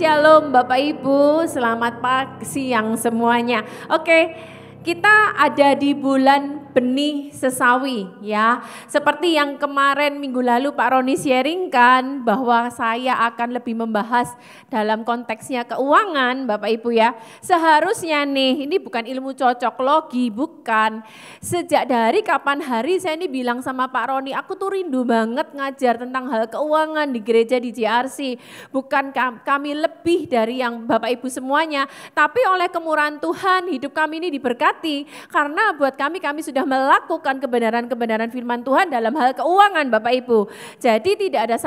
Shalom Bapak Ibu, selamat siang semuanya. Oke, kita ada di bulan benih sesawi ya. Seperti yang kemarin minggu lalu Pak Roni sharingkan bahwa saya akan lebih membahas dalam konteksnya keuangan Bapak Ibu ya. Seharusnya nih, ini bukan ilmu cocok logi, bukan. Sejak dari kapan hari saya ini bilang sama Pak Roni, aku tuh rindu banget ngajar tentang hal keuangan di gereja di JRC. Bukan kami lebih dari yang Bapak Ibu semuanya, tapi oleh kemurahan Tuhan hidup kami ini diberkati. Karena buat kami sudah melakukan kebenaran-kebenaran firman Tuhan dalam hal keuangan Bapak Ibu. Jadi tidak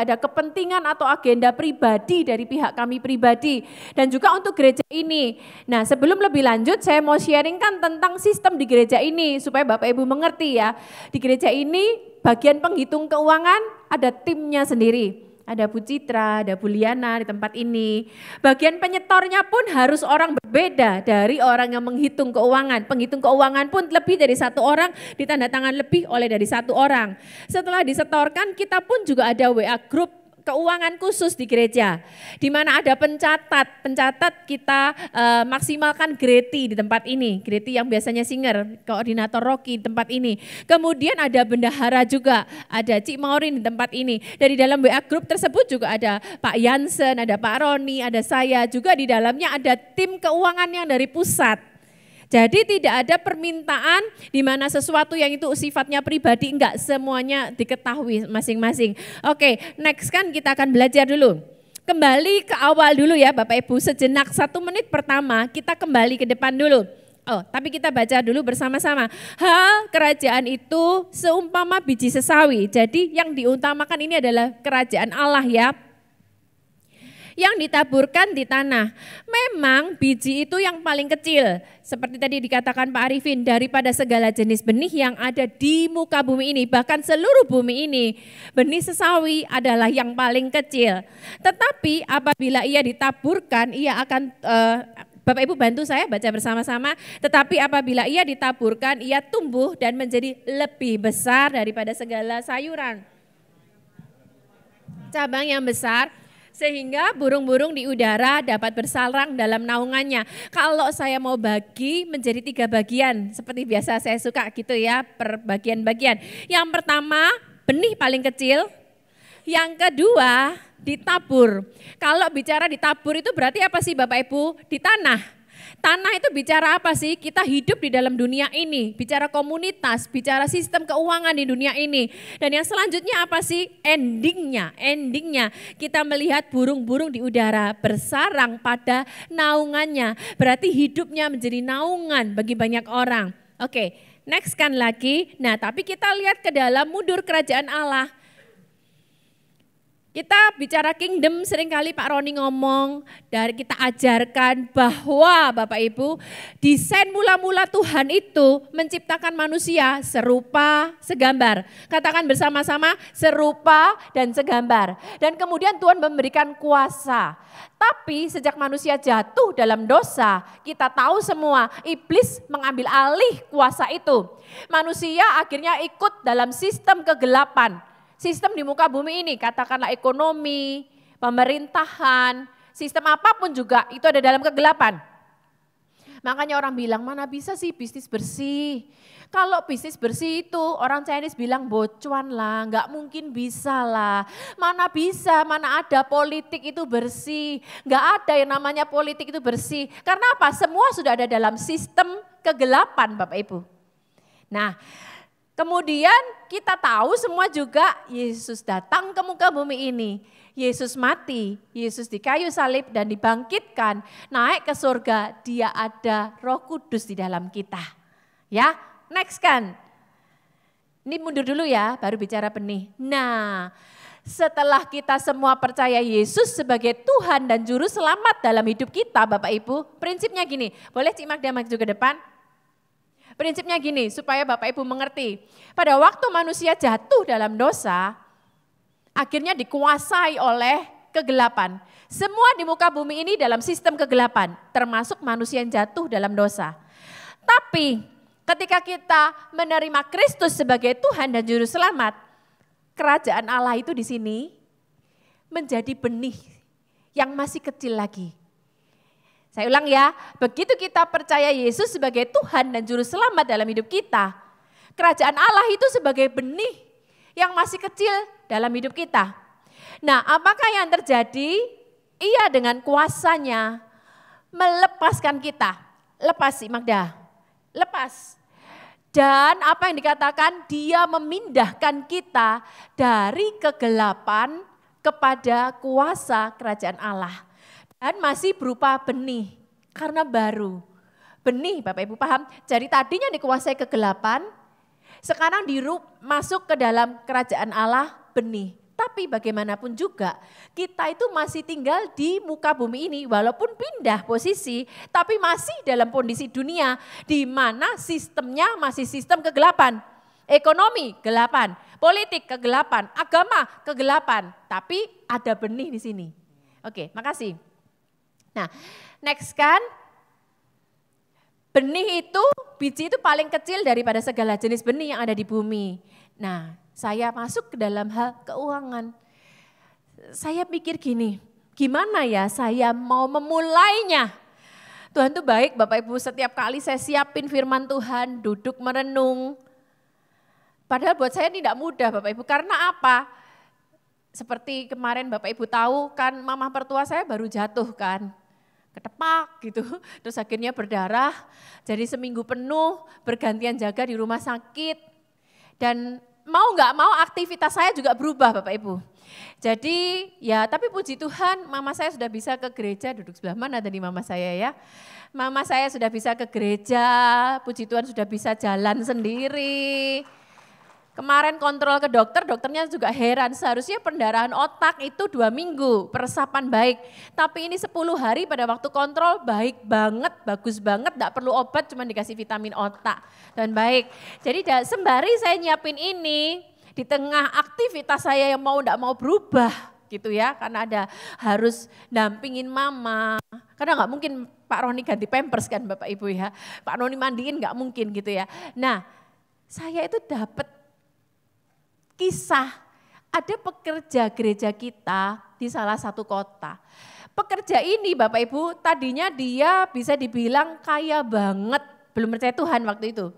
ada kepentingan atau agenda pribadi dari pihak kami pribadi dan juga untuk gereja ini. Nah, sebelum lebih lanjut saya mau sharingkan tentang sistem di gereja ini supaya Bapak Ibu mengerti ya. Di gereja ini bagian penghitung keuangan ada timnya sendiri. Ada Bu Citra, ada Bu Liana di tempat ini. Bagian penyetornya pun harus orang berbeda dari orang yang menghitung keuangan. Penghitung keuangan pun lebih dari satu orang, ditandatangan lebih oleh dari satu orang. Setelah disetorkan, kita pun juga ada WA group keuangan khusus di gereja, di mana ada pencatat kita maksimalkan Greti di tempat ini, Greti yang biasanya singer, koordinator Rocky di tempat ini. Kemudian ada bendahara juga, ada Cik Maurin di tempat ini. Dari dalam WA group tersebut juga ada Pak Yansen, ada Pak Roni, ada saya, juga di dalamnya ada tim keuangan yang dari pusat. Jadi tidak ada permintaan di mana sesuatu yang itu sifatnya pribadi, enggak, semuanya diketahui masing-masing. Oke, next kan kita akan belajar dulu. Kembali ke awal dulu ya Bapak Ibu, sejenak 1 menit pertama kita kembali ke depan dulu. Oh, tapi kita baca dulu bersama-sama. Hal kerajaan itu seumpama biji sesawi. Jadi yang diutamakan ini adalah kerajaan Allah ya. Yang ditaburkan di tanah. Memang biji itu yang paling kecil. Seperti tadi dikatakan Pak Arifin, daripada segala jenis benih yang ada di muka bumi ini, bahkan seluruh bumi ini, benih sesawi adalah yang paling kecil. Tetapi apabila ia ditaburkan, ia akan, Bapak Ibu bantu saya baca bersama-sama, tetapi apabila ia ditaburkan, ia tumbuh dan menjadi lebih besar daripada segala sayuran. Cabang yang besar, sehingga burung-burung di udara dapat bersarang dalam naungannya. Kalau saya mau bagi menjadi 3 bagian, seperti biasa saya suka gitu ya, per bagian-bagian. Yang pertama, benih paling kecil. Yang kedua, ditabur. Kalau bicara ditabur itu berarti apa sih Bapak Ibu? Di tanah. Tanah itu bicara apa sih? Kita hidup di dalam dunia ini, bicara komunitas, bicara sistem keuangan di dunia ini. Dan yang selanjutnya apa sih? Endingnya kita melihat burung-burung di udara bersarang pada naungannya. Berarti hidupnya menjadi naungan bagi banyak orang. Oke, next kan lagi. Nah, tapi kita lihat ke dalam mundur kerajaan Allah. Kita bicara kingdom, seringkali Pak Roni ngomong, dari kita ajarkan bahwa Bapak Ibu, desain mula-mula Tuhan itu menciptakan manusia serupa, segambar. Katakan bersama-sama, serupa dan segambar. Dan kemudian Tuhan memberikan kuasa. Tapi sejak manusia jatuh dalam dosa, kita tahu semua iblis mengambil alih kuasa itu. Manusia akhirnya ikut dalam sistem kegelapan. Sistem di muka bumi ini, katakanlah ekonomi, pemerintahan, sistem apapun juga itu ada dalam kegelapan. Makanya orang bilang, mana bisa sih bisnis bersih? Kalau bisnis bersih itu orang Chinese bilang bocuan lah, nggak mungkin bisa lah. Mana bisa, mana ada politik itu bersih. Nggak ada yang namanya politik itu bersih. Karena apa? Semua sudah ada dalam sistem kegelapan Bapak Ibu. Nah, kemudian kita tahu semua juga Yesus datang ke muka bumi ini. Yesus mati, Yesus di kayu salib dan dibangkitkan, naik ke surga, dia ada Roh Kudus di dalam kita. Ya, next kan. Ini mundur dulu ya, baru bicara benih. Nah, setelah kita semua percaya Yesus sebagai Tuhan dan Juru Selamat dalam hidup kita Bapak Ibu, prinsipnya gini, boleh Cik Magda maju ke depan? Prinsipnya gini, supaya Bapak Ibu mengerti. Pada waktu manusia jatuh dalam dosa, akhirnya dikuasai oleh kegelapan. Semua di muka bumi ini dalam sistem kegelapan, termasuk manusia yang jatuh dalam dosa. Tapi ketika kita menerima Kristus sebagai Tuhan dan Juru Selamat, kerajaan Allah itu di sini menjadi benih yang masih kecil lagi. Saya ulang ya, begitu kita percaya Yesus sebagai Tuhan dan Juru Selamat dalam hidup kita, kerajaan Allah itu sebagai benih yang masih kecil dalam hidup kita. Nah, apakah yang terjadi? Ia dengan kuasanya melepaskan kita. Lepas sih Magda, lepas. Dan apa yang dikatakan, dia memindahkan kita dari kegelapan kepada kuasa kerajaan Allah. Dan masih berupa benih, karena baru. Benih, Bapak Ibu paham? Jadi tadinya dikuasai kegelapan, sekarang masuk ke dalam kerajaan Allah benih. Tapi bagaimanapun juga kita itu masih tinggal di muka bumi ini walaupun pindah posisi tapi masih dalam kondisi dunia di mana sistemnya masih sistem kegelapan. Ekonomi kegelapan, politik kegelapan, agama kegelapan, tapi ada benih di sini. Oke, makasih. Nah, next kan. Benih itu, biji itu paling kecil daripada segala jenis benih yang ada di bumi. Nah, saya masuk ke dalam hal keuangan. Saya pikir gini, gimana ya saya mau memulainya? Tuhan tuh baik Bapak Ibu, setiap kali saya siapin firman Tuhan, duduk merenung. Padahal buat saya tidak mudah Bapak Ibu, karena apa? Seperti kemarin Bapak Ibu tahu kan mama mertua saya baru jatuh kan. Ketepak gitu, terus akhirnya berdarah, jadi seminggu penuh bergantian jaga di rumah sakit. Dan mau nggak mau aktivitas saya juga berubah Bapak Ibu. Jadi ya tapi puji Tuhan mama saya sudah bisa ke gereja, duduk sebelah mana tadi mama saya ya. Mama saya sudah bisa ke gereja, puji Tuhan sudah bisa jalan sendiri. Kemarin kontrol ke dokter, dokternya juga heran, seharusnya pendarahan otak itu 2 minggu, peresapan baik. Tapi ini 10 hari pada waktu kontrol baik banget, bagus banget, gak perlu obat, cuma dikasih vitamin otak. Dan baik, jadi sembari saya nyiapin ini, di tengah aktivitas saya yang mau gak mau berubah gitu ya, karena ada harus dampingin mama. Karena gak mungkin Pak Roni ganti pampers kan Bapak Ibu ya, Pak Roni mandiin gak mungkin gitu ya. Nah saya itu dapat kisah, ada pekerja gereja kita di salah satu kota. Pekerja ini Bapak Ibu tadinya dia bisa dibilang kaya banget, belum percaya Tuhan waktu itu.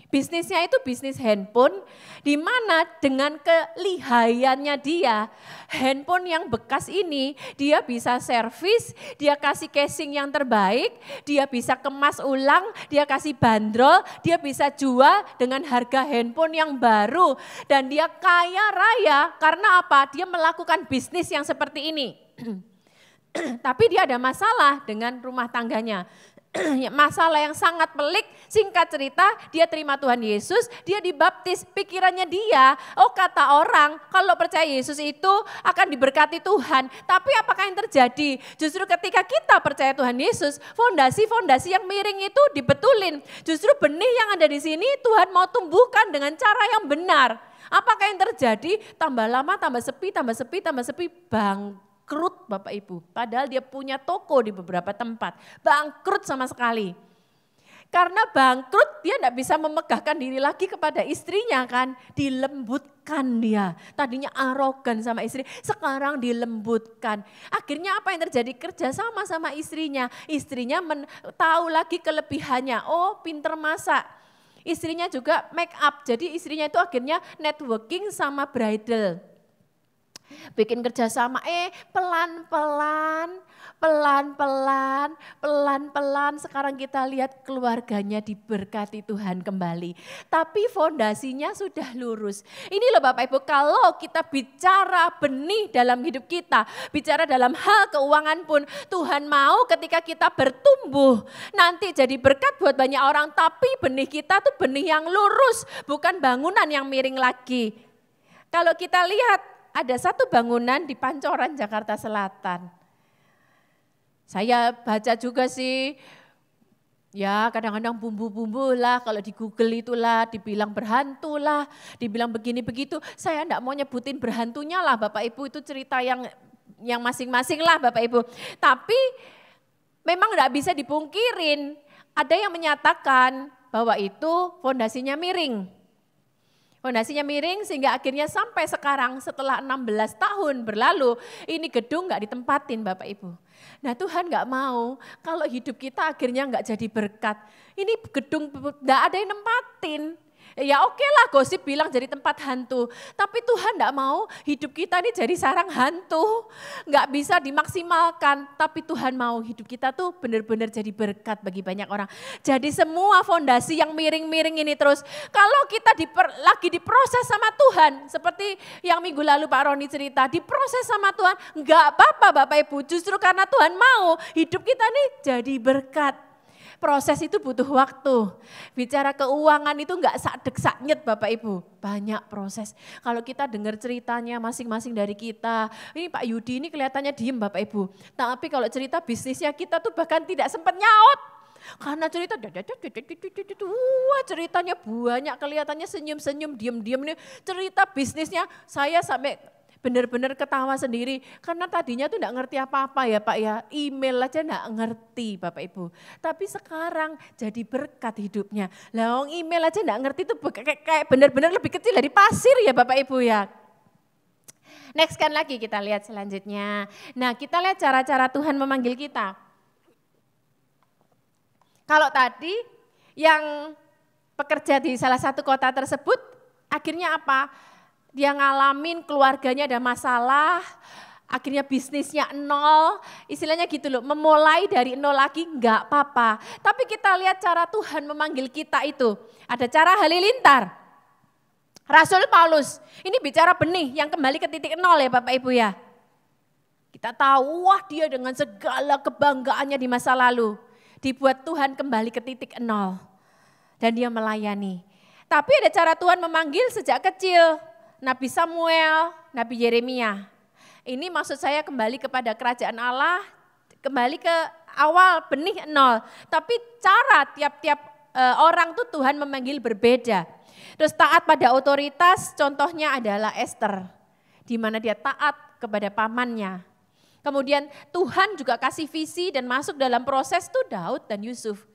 Bisnisnya itu bisnis handphone, di mana dengan kelihayannya dia, handphone yang bekas ini dia bisa servis, dia kasih casing yang terbaik, dia bisa kemas ulang, dia kasih bandrol, dia bisa jual dengan harga handphone yang baru. Dan dia kaya raya karena apa? Dia melakukan bisnis yang seperti ini. Tapi dia ada masalah dengan rumah tangganya. Masalah yang sangat pelik, singkat cerita dia terima Tuhan Yesus, dia dibaptis, pikirannya dia, oh kata orang kalau percaya Yesus itu akan diberkati Tuhan. Tapi apakah yang terjadi? Justru ketika kita percaya Tuhan Yesus, fondasi-fondasi yang miring itu dibetulin. Justru benih yang ada di sini Tuhan mau tumbuhkan dengan cara yang benar. Apakah yang terjadi? Tambah lama, tambah sepi, bangkrut Bapak Ibu. Padahal dia punya toko di beberapa tempat. Bangkrut sama sekali. Karena bangkrut dia tidak bisa memegahkan diri lagi kepada istrinya kan. Dilembutkan dia. Tadinya arogan sama istri, sekarang dilembutkan. Akhirnya apa yang terjadi? Kerja sama istrinya. Istrinya tahu lagi kelebihannya. Oh pinter masak. Istrinya juga make up. Jadi istrinya itu akhirnya networking sama bridal. Bikin kerjasama, pelan-pelan sekarang kita lihat keluarganya diberkati Tuhan kembali. Tapi fondasinya sudah lurus. Ini loh Bapak Ibu, kalau kita bicara benih dalam hidup kita, bicara dalam hal keuangan pun, Tuhan mau ketika kita bertumbuh, nanti jadi berkat buat banyak orang, tapi benih kita tuh benih yang lurus, bukan bangunan yang miring lagi. Kalau kita lihat, ada satu bangunan di Pancoran, Jakarta Selatan. Saya baca juga sih, ya kadang-kadang bumbu-bumbu lah, kalau di Google itulah, dibilang berhantu lah, dibilang begini begitu. Saya enggak mau nyebutin berhantunya lah Bapak Ibu, itu cerita yang masing-masing lah Bapak Ibu. Tapi memang enggak bisa dipungkirin, ada yang menyatakan bahwa itu fondasinya miring. Fondasinya miring sehingga akhirnya sampai sekarang setelah 16 tahun berlalu, ini gedung nggak ditempatin Bapak Ibu. Nah Tuhan nggak mau kalau hidup kita akhirnya nggak jadi berkat. Ini gedung nggak ada yang nempatin. Ya oke lah gosip bilang jadi tempat hantu. Tapi Tuhan enggak mau hidup kita ini jadi sarang hantu. Enggak bisa dimaksimalkan. Tapi Tuhan mau hidup kita tuh benar-benar jadi berkat bagi banyak orang. Jadi semua fondasi yang miring-miring ini terus. Kalau kita lagi diproses sama Tuhan. Seperti yang minggu lalu Pak Roni cerita. Diproses sama Tuhan. Enggak apa-apa Bapak Ibu. Justru karena Tuhan mau hidup kita ini jadi berkat. Proses itu butuh waktu. Bicara keuangan itu enggak sak-dek-sak-nyet Bapak Ibu. Banyak proses. Kalau kita dengar ceritanya masing-masing dari kita. Ini Pak Yudi ini kelihatannya diem Bapak Ibu. Tapi kalau cerita bisnisnya kita tuh bahkan tidak sempat nyaut. Karena cerita, wah ceritanya banyak kelihatannya senyum-senyum, diem-diem. Cerita bisnisnya saya sampai benar-benar ketawa sendiri karena tadinya tuh enggak ngerti apa-apa ya Pak ya, email aja enggak ngerti Bapak Ibu. Tapi sekarang jadi berkat hidupnya. Lah email aja enggak ngerti tuh kayak benar-benar lebih kecil dari pasir ya Bapak Ibu ya. Next kan lagi kita lihat selanjutnya. Nah kita lihat cara-cara Tuhan memanggil kita. Kalau tadi yang pekerja di salah satu kota tersebut akhirnya apa? Dia ngalamin keluarganya ada masalah, akhirnya bisnisnya nol, istilahnya gitu loh, memulai dari nol lagi enggak apa-apa. Tapi kita lihat cara Tuhan memanggil kita itu, ada cara halilintar. Rasul Paulus, ini bicara benih yang kembali ke titik nol ya Bapak Ibu ya. Kita tahu, wah dia dengan segala kebanggaannya di masa lalu, dibuat Tuhan kembali ke titik nol. Dan dia melayani. Tapi ada cara Tuhan memanggil sejak kecil. Nabi Samuel, Nabi Yeremia. Ini maksud saya kembali kepada kerajaan Allah, kembali ke awal benih nol. Tapi cara tiap-tiap orang tuh Tuhan memanggil berbeda. Terus taat pada otoritas, contohnya adalah Esther. Di mana dia taat kepada pamannya. Kemudian Tuhan juga kasih visi dan masuk dalam proses tuh Daud dan Yusuf.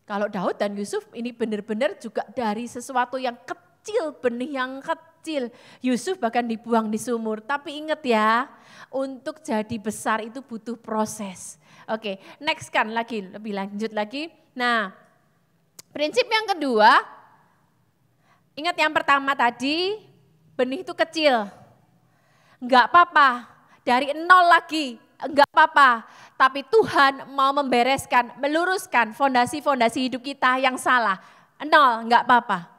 Kalau Daud dan Yusuf ini benar-benar juga dari sesuatu yang kecil, benih yang kecil. Yusuf bahkan dibuang di sumur. Tapi ingat ya, untuk jadi besar itu butuh proses. Oke, next kan lagi, lebih lanjut lagi. Nah, prinsip yang kedua, ingat yang pertama tadi, benih itu kecil. Enggak apa-apa, dari nol lagi, enggak apa-apa. Tapi Tuhan mau membereskan, meluruskan fondasi-fondasi hidup kita yang salah. Nol, enggak apa-apa.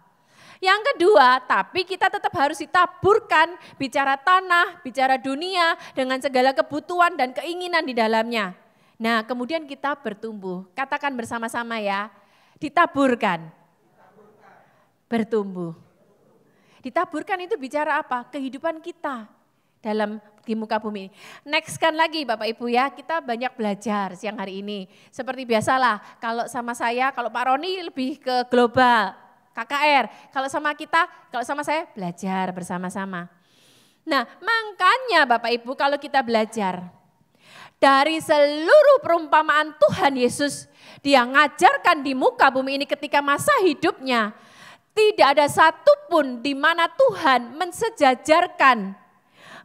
Yang kedua, tapi kita tetap harus ditaburkan bicara tanah, bicara dunia dengan segala kebutuhan dan keinginan di dalamnya. Nah, kemudian kita bertumbuh. Katakan bersama-sama ya, ditaburkan. Bertumbuh. Ditaburkan itu bicara apa? Kehidupan kita di muka bumi. Next kan lagi Bapak Ibu ya, kita banyak belajar siang hari ini. Seperti biasalah, kalau sama saya, kalau Pak Roni lebih ke global. KKR, kalau sama saya belajar bersama-sama. Nah makanya Bapak Ibu kalau kita belajar dari seluruh perumpamaan Tuhan Yesus, dia ngajarkan di muka bumi ini ketika masa hidupnya, tidak ada satupun di mana Tuhan mensejajarkan,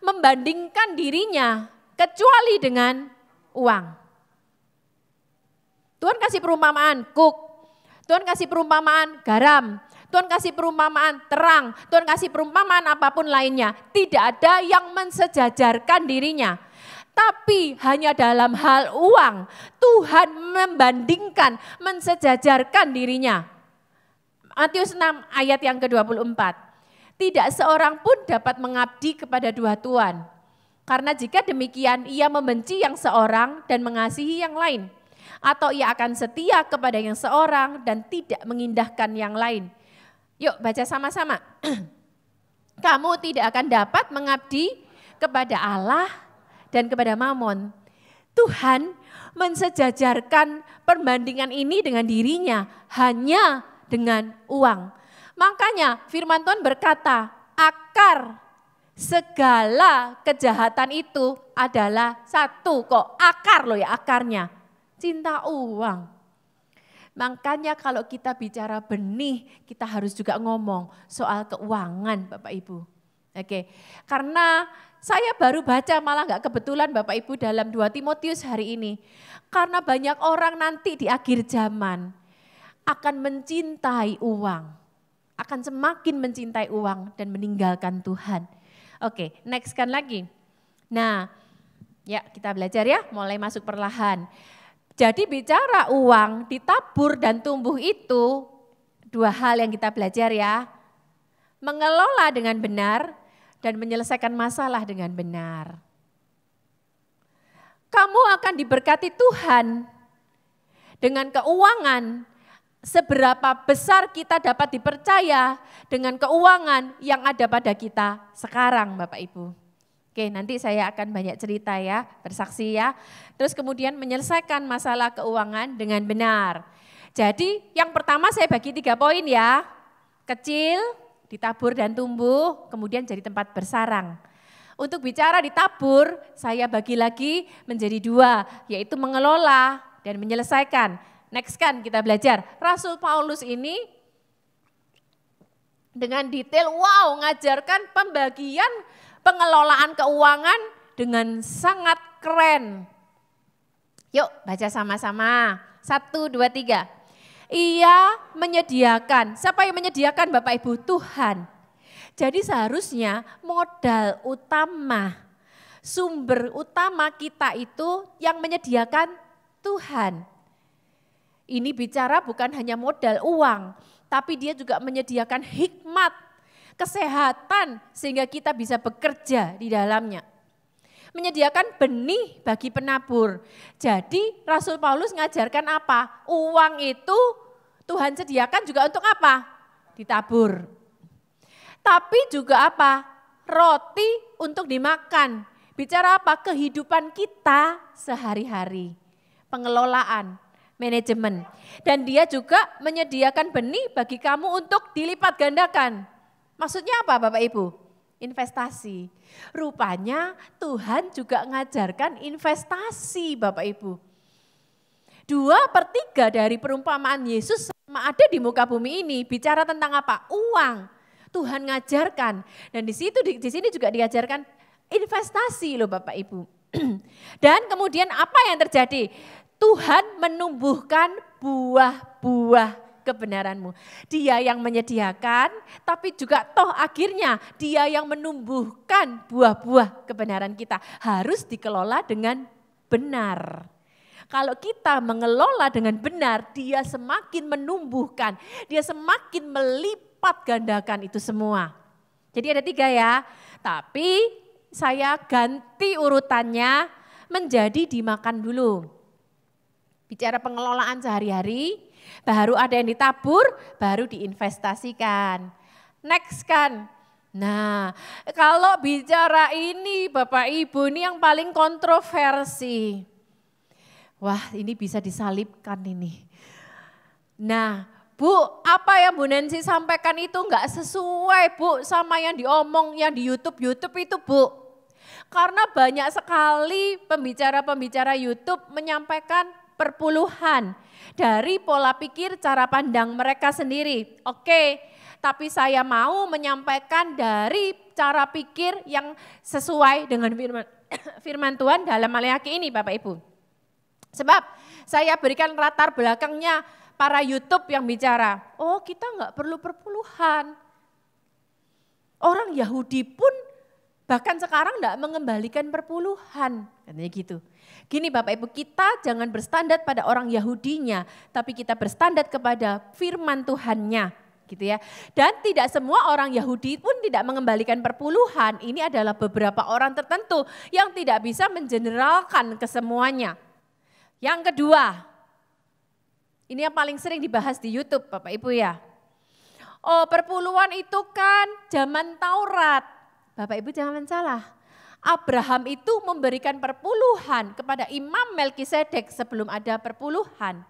membandingkan dirinya kecuali dengan uang. Tuhan kasih perumpamaan kuk. Tuhan kasih perumpamaan garam, Tuhan kasih perumpamaan terang, Tuhan kasih perumpamaan apapun lainnya. Tidak ada yang mensejajarkan dirinya. Tapi hanya dalam hal uang, Tuhan membandingkan, mensejajarkan dirinya. Matius 6 ayat yang ke-24. Tidak seorang pun dapat mengabdi kepada dua tuan. Karena jika demikian ia membenci yang seorang dan mengasihi yang lain. Atau ia akan setia kepada yang seorang dan tidak mengindahkan yang lain. Yuk baca sama-sama. Kamu tidak akan dapat mengabdi kepada Allah dan kepada Mamon. Tuhan mensejajarkan perbandingan ini dengan dirinya hanya dengan uang. Makanya firman Tuhan berkata, akar segala kejahatan itu adalah satu kok. Akar loh ya, akarnya. Cinta uang. Makanya kalau kita bicara benih, kita harus juga ngomong soal keuangan Bapak Ibu. Oke, karena saya baru baca malah nggak kebetulan Bapak Ibu dalam 2 Timotius hari ini. Karena banyak orang nanti di akhir zaman akan mencintai uang. Akan semakin mencintai uang dan meninggalkan Tuhan. Oke, next kan lagi. Nah, ya kita belajar ya, mulai masuk perlahan. Jadi bicara uang ditabur dan tumbuh itu 2 hal yang kita belajar ya. Mengelola dengan benar dan menyelesaikan masalah dengan benar. Kamu akan diberkati Tuhan dengan keuangan. Seberapa besar kita dapat dipercaya dengan keuangan yang ada pada kita sekarang Bapak Ibu. Oke, nanti saya akan banyak cerita ya, bersaksi ya. Terus kemudian menyelesaikan masalah keuangan dengan benar. Jadi yang pertama saya bagi 3 poin ya. Kecil, ditabur dan tumbuh, kemudian jadi tempat bersarang. Untuk bicara ditabur, saya bagi lagi menjadi 2, yaitu mengelola dan menyelesaikan. Next kan kita belajar, Rasul Paulus ini dengan detail, ngajarkan pembagian pengelolaan keuangan dengan sangat keren. Yuk baca sama-sama, 1, 2, 3. Ia menyediakan, siapa yang menyediakan Bapak Ibu? Tuhan. Jadi seharusnya modal utama, sumber utama kita itu yang menyediakan Tuhan. Ini bicara bukan hanya modal uang, tapi dia juga menyediakan hikmat, kesehatan sehingga kita bisa bekerja di dalamnya. Menyediakan benih bagi penabur. Jadi Rasul Paulus ngajarkan apa? Uang itu Tuhan sediakan juga untuk apa? Ditabur. Tapi juga apa? Roti untuk dimakan. Bicara apa? Kehidupan kita sehari-hari. Pengelolaan, manajemen. Dan dia juga menyediakan benih bagi kamu untuk dilipat gandakan. Maksudnya apa Bapak Ibu? Investasi. Rupanya Tuhan juga ngajarkan investasi Bapak Ibu. 2/3 dari perumpamaan Yesus sama ada di muka bumi ini bicara tentang apa? Uang. Tuhan ngajarkan. Dan di sini juga diajarkan investasi loh Bapak Ibu. Dan kemudian apa yang terjadi? Tuhan menumbuhkan buah-buah kebenaranmu. Dia yang menyediakan, tapi juga toh akhirnya dia yang menumbuhkan buah-buah kebenaran kita. Harus dikelola dengan benar. Kalau kita mengelola dengan benar, dia semakin menumbuhkan, dia semakin melipat gandakan itu semua. Jadi ada 3 ya, tapi saya ganti urutannya menjadi dimakan dulu. Bicara pengelolaan sehari-hari, baru ada yang ditabur, baru diinvestasikan. Next kan. Nah, kalau bicara ini Bapak Ibu, ini yang paling kontroversi. Wah, ini bisa disalibkan ini. Nah, Bu, apa yang Bu Nancy sampaikan itu enggak sesuai Bu sama yang diomong yang di YouTube itu Bu. Karena banyak sekali pembicara-pembicara YouTube menyampaikan perpuluhan dari pola pikir cara pandang mereka sendiri. Oke, tapi saya mau menyampaikan dari cara pikir yang sesuai dengan firman Tuhan dalam Maleakhi ini Bapak Ibu. Sebab saya berikan latar belakangnya para YouTube yang bicara, oh kita enggak perlu perpuluhan. Orang Yahudi pun bahkan sekarang enggak mengembalikan perpuluhan, katanya gitu. Gini Bapak Ibu, kita jangan berstandar pada orang Yahudinya, tapi kita berstandar kepada firman Tuhannya, gitu ya. Dan tidak semua orang Yahudi pun tidak mengembalikan perpuluhan, ini adalah beberapa orang tertentu yang tidak bisa mengeneralkan ke semuanya. Yang kedua, ini yang paling sering dibahas di YouTube Bapak Ibu ya. Oh perpuluhan itu kan zaman Taurat, Bapak Ibu jangan salah. Abraham itu memberikan perpuluhan kepada Imam Melkisedek sebelum ada perpuluhan.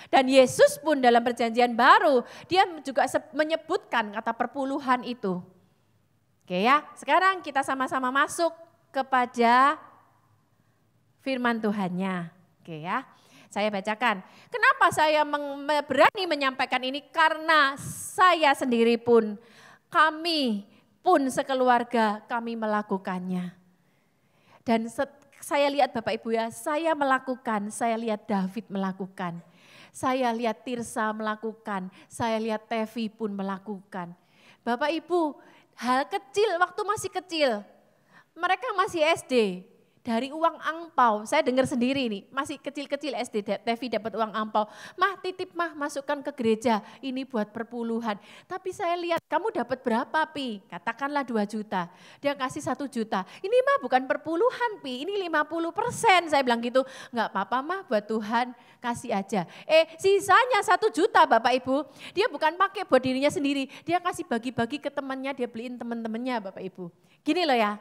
Dan Yesus pun dalam perjanjian baru, dia juga menyebutkan kata perpuluhan itu. Oke ya, sekarang kita sama-sama masuk kepada firman Tuhannya. Oke ya, Saya bacakan. Kenapa saya berani menyampaikan ini? Karena saya sendiri pun, kami pun sekeluarga kami melakukannya. Dan saya lihat Bapak Ibu ya, saya melakukan, saya lihat David melakukan. Saya lihat Tirsa melakukan, saya lihat Tevi pun melakukan. Bapak Ibu, hal kecil waktu masih kecil, mereka masih SD, dari uang angpau, saya dengar sendiri nih, masih kecil-kecil SD, Tevi dapat uang angpau. Mah titip mah masukkan ke gereja, ini buat perpuluhan. Tapi saya lihat kamu dapat berapa Pi? Katakanlah 2 juta, dia kasih 1 juta. Ini mah bukan perpuluhan Pi, ini 50%. Saya bilang gitu, enggak apa-apa mah buat Tuhan, kasih aja. Sisanya 1 juta Bapak Ibu, dia bukan pakai buat dirinya sendiri, dia kasih bagi-bagi ke temannya, dia beliin teman-temannya Bapak Ibu. Gini loh ya.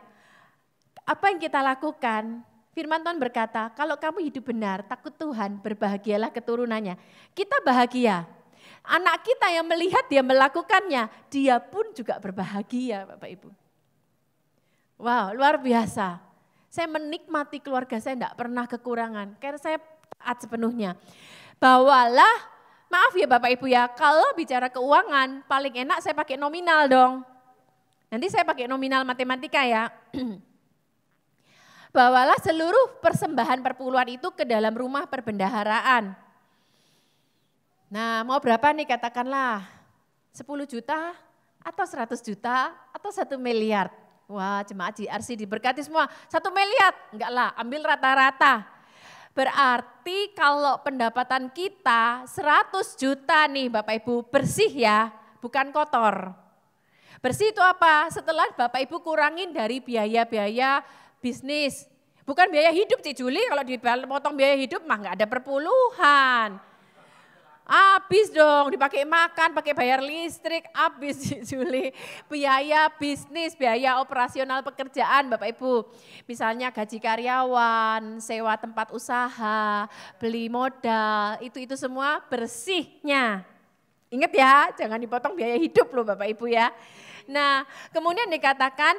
Apa yang kita lakukan? Firman Tuhan berkata, kalau kamu hidup benar, takut Tuhan, berbahagialah keturunannya. Kita bahagia. Anak kita yang melihat dia melakukannya, dia pun juga berbahagia Bapak Ibu. Wow, luar biasa. Saya menikmati keluarga saya, tidak pernah kekurangan. Karena saya taat sepenuhnya. Bawalah, maaf ya Bapak Ibu ya, kalau bicara keuangan, paling enak saya pakai nominal dong. Nanti saya pakai nominal matematika ya. Bawalah seluruh persembahan perpuluhan itu ke dalam rumah perbendaharaan. Nah, mau berapa nih katakanlah 10 juta atau 100 juta atau 1 miliar. Wah, jemaat JRC diberkati semua. 1 miliar, enggak lah, ambil rata-rata. Berarti kalau pendapatan kita 100 juta nih Bapak Ibu, bersih ya, bukan kotor. Bersih itu apa? Setelah Bapak Ibu kurangin dari biaya-biaya bisnis. Bukan biaya hidup Cik Juli, kalau dipotong biaya hidup mah nggak ada perpuluhan. Habis dong, dipakai makan, pakai bayar listrik, habis Cik Juli. Biaya bisnis, biaya operasional pekerjaan Bapak Ibu. Misalnya gaji karyawan, sewa tempat usaha, beli modal, itu semua bersihnya. Ingat ya, jangan dipotong biaya hidup loh Bapak Ibu ya. Nah, kemudian dikatakan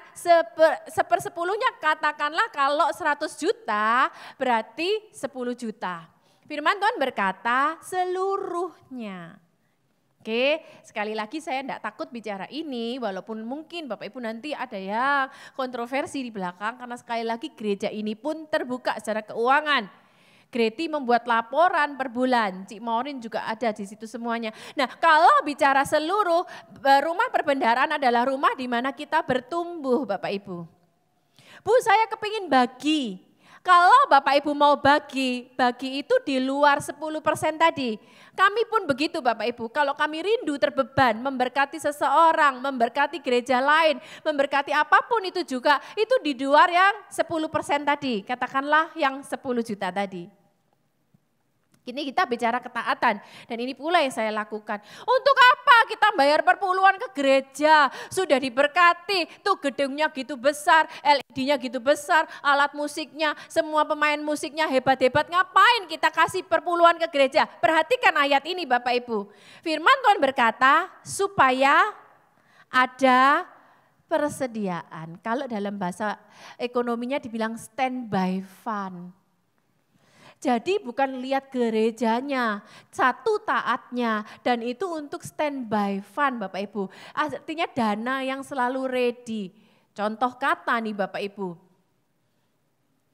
sepersepuluhnya, katakanlah kalau 100 juta berarti 10 juta. Firman Tuhan berkata seluruhnya. Oke, sekali lagi saya tidak takut bicara ini, walaupun mungkin Bapak Ibu nanti ada yang kontroversi di belakang, karena sekali lagi gereja ini pun terbuka secara keuangan. Greti membuat laporan per bulan, Cik Maureen juga ada di situ semuanya. Nah, kalau bicara seluruh, rumah perbendaharaan adalah rumah di mana kita bertumbuh Bapak Ibu. Bu, saya kepingin bagi. Kalau Bapak Ibu mau bagi itu di luar 10% tadi. Kami pun begitu Bapak Ibu, kalau kami rindu terbeban, memberkati seseorang, memberkati gereja lain, memberkati apapun itu juga, itu di luar yang 10% tadi, katakanlah yang 10 juta tadi. Ini kita bicara ketaatan dan ini pula yang saya lakukan. Untuk apa kita bayar perpuluhan ke gereja? Sudah diberkati, tuh gedungnya gitu besar, LED-nya gitu besar, alat musiknya, semua pemain musiknya hebat-hebat. Ngapain kita kasih perpuluhan ke gereja? Perhatikan ayat ini Bapak Ibu. Firman Tuhan berkata supaya ada persediaan. Kalau dalam bahasa ekonominya dibilang standby fund. Jadi bukan lihat gerejanya, satu taatnya, dan itu untuk standby fund Bapak Ibu. Artinya dana yang selalu ready. Contoh kata nih Bapak Ibu.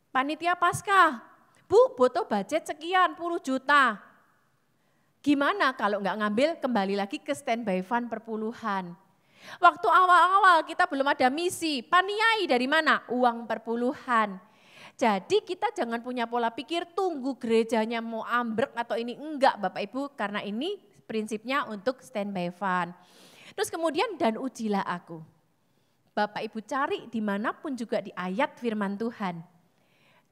Panitia Paskah, Bu butuh budget sekian, 10 juta. Gimana kalau nggak ngambil kembali lagi ke standby fund perpuluhan. Waktu awal-awal kita belum ada misi, paniai dari mana? Uang perpuluhan. Jadi kita jangan punya pola pikir tunggu gerejanya mau ambruk atau ini, enggak Bapak Ibu, karena ini prinsipnya untuk standby fund. Terus kemudian dan ujilah aku. Bapak Ibu cari dimanapun juga di ayat firman Tuhan.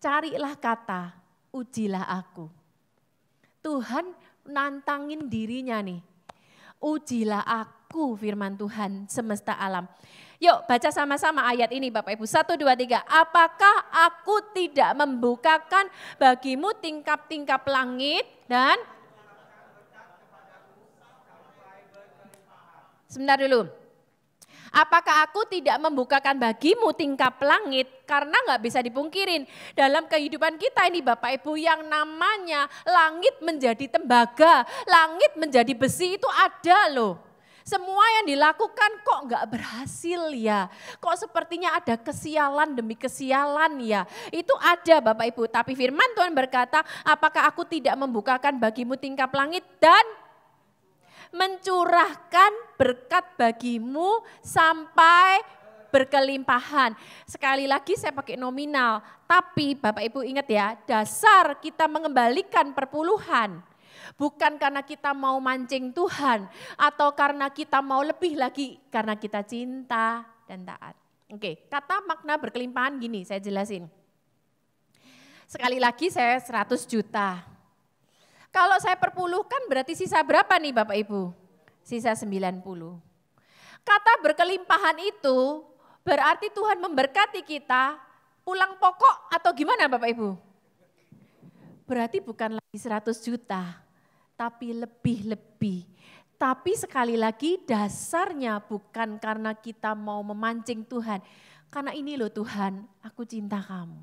Carilah kata ujilah aku. Tuhan nantangin dirinya nih. Ujilah aku firman Tuhan semesta alam. Yuk baca sama-sama ayat ini Bapak Ibu. 1, 2, 3. Apakah aku tidak membukakan bagimu tingkap-tingkap langit dan... Sebentar dulu. Apakah aku tidak membukakan bagimu tingkap langit? Karena nggak bisa dipungkirin dalam kehidupan kita ini Bapak Ibu, yang namanya langit menjadi tembaga, langit menjadi besi itu ada loh. Semua yang dilakukan kok nggak berhasil ya, kok sepertinya ada kesialan demi kesialan ya. Itu ada Bapak Ibu, tapi firman Tuhan berkata, apakah aku tidak membukakan bagimu tingkap langit dan mencurahkan berkat bagimu sampai berkelimpahan. Sekali lagi saya pakai nominal, tapi Bapak Ibu ingat ya, dasar kita mengembalikan perpuluhan bukan karena kita mau mancing Tuhan atau karena kita mau lebih lagi, karena kita cinta dan taat. Oke, kata makna berkelimpahan gini, saya jelasin. Sekali lagi saya 100 juta. Kalau saya perpuluhkan berarti sisa berapa nih Bapak Ibu? Sisa 90. Kata berkelimpahan itu berarti Tuhan memberkati kita pulang pokok atau gimana Bapak Ibu? Berarti bukan lagi 100 juta. Tapi lebih-lebih. Tapi sekali lagi dasarnya bukan karena kita mau memancing Tuhan. Karena ini loh Tuhan, aku cinta kamu.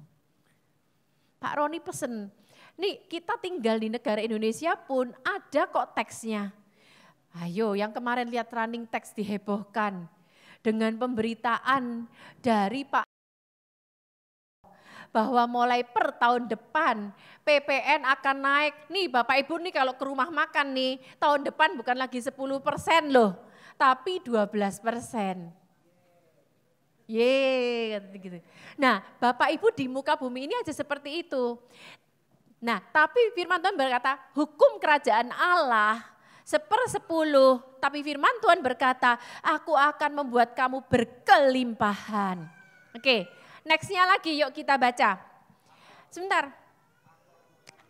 Pak Roni pesen, nih kita tinggal di negara Indonesia pun ada kok teksnya. Ayo yang kemarin lihat running text dihebohkan. Dengan pemberitaan dari Pak bahwa mulai per tahun depan PPN akan naik. Nih Bapak Ibu nih kalau ke rumah makan nih, tahun depan bukan lagi 10% loh, tapi 12%. Gitu. Nah Bapak Ibu di muka bumi ini aja seperti itu. Nah tapi firman Tuhan berkata, hukum kerajaan Allah 1/10, tapi firman Tuhan berkata, aku akan membuat kamu berkelimpahan. Oke. Nextnya lagi yuk kita baca. Sebentar.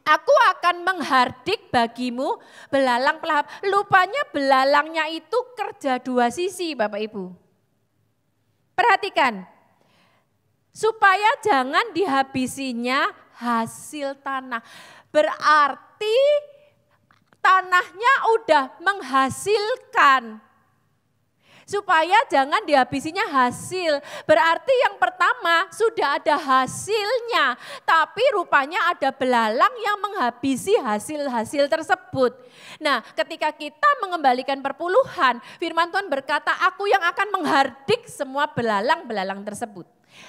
Aku akan menghardik bagimu belalang pelahap. Lupanya belalangnya itu kerja dua sisi Bapak Ibu. Perhatikan. Supaya jangan dihabisinya hasil tanah. Berarti tanahnya udah menghasilkan. Supaya jangan dihabisinya hasil. Berarti yang pertama sudah ada hasilnya. Tapi rupanya ada belalang yang menghabisi hasil-hasil tersebut. Nah ketika kita mengembalikan perpuluhan, firman Tuhan berkata, aku yang akan menghardik semua belalang-belalang tersebut.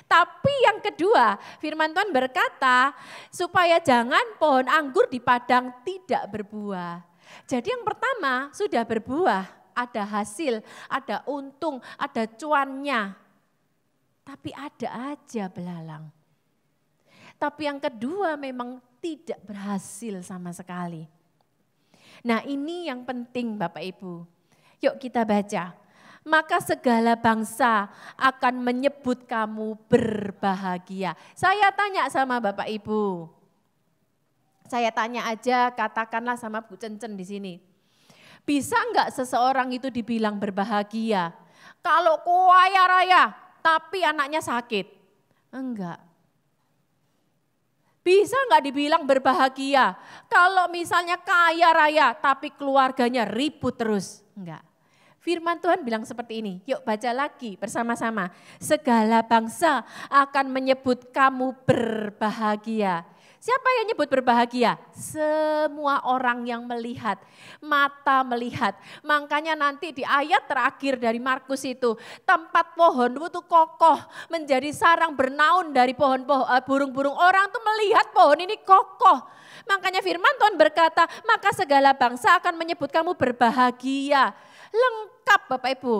Tapi yang kedua, firman Tuhan berkata, supaya jangan pohon anggur di padang tidak berbuah. Jadi yang pertama sudah berbuah. Ada hasil, ada untung, ada cuannya. Tapi ada aja belalang. Tapi yang kedua memang tidak berhasil sama sekali. Nah ini yang penting Bapak Ibu. Yuk kita baca. Maka segala bangsa akan menyebut kamu berbahagia. Saya tanya sama Bapak Ibu. Saya tanya aja, katakanlah sama Bu Cencen di sini. Bisa enggak seseorang itu dibilang berbahagia? Kalau kaya raya tapi anaknya sakit? Enggak. Bisa enggak dibilang berbahagia? Kalau misalnya kaya raya tapi keluarganya ribut terus? Enggak. Firman Tuhan bilang seperti ini, yuk baca lagi bersama-sama. Segala bangsa akan menyebut kamu berbahagia. Siapa yang nyebut berbahagia? Semua orang yang melihat, mata melihat. Makanya nanti di ayat terakhir dari Markus itu, tempat pohon itu kokoh, menjadi sarang bernaun dari burung-burung. Orang tuh melihat pohon ini kokoh. Makanya firman Tuhan berkata, maka segala bangsa akan menyebut kamu berbahagia. Lengkap Bapak Ibu.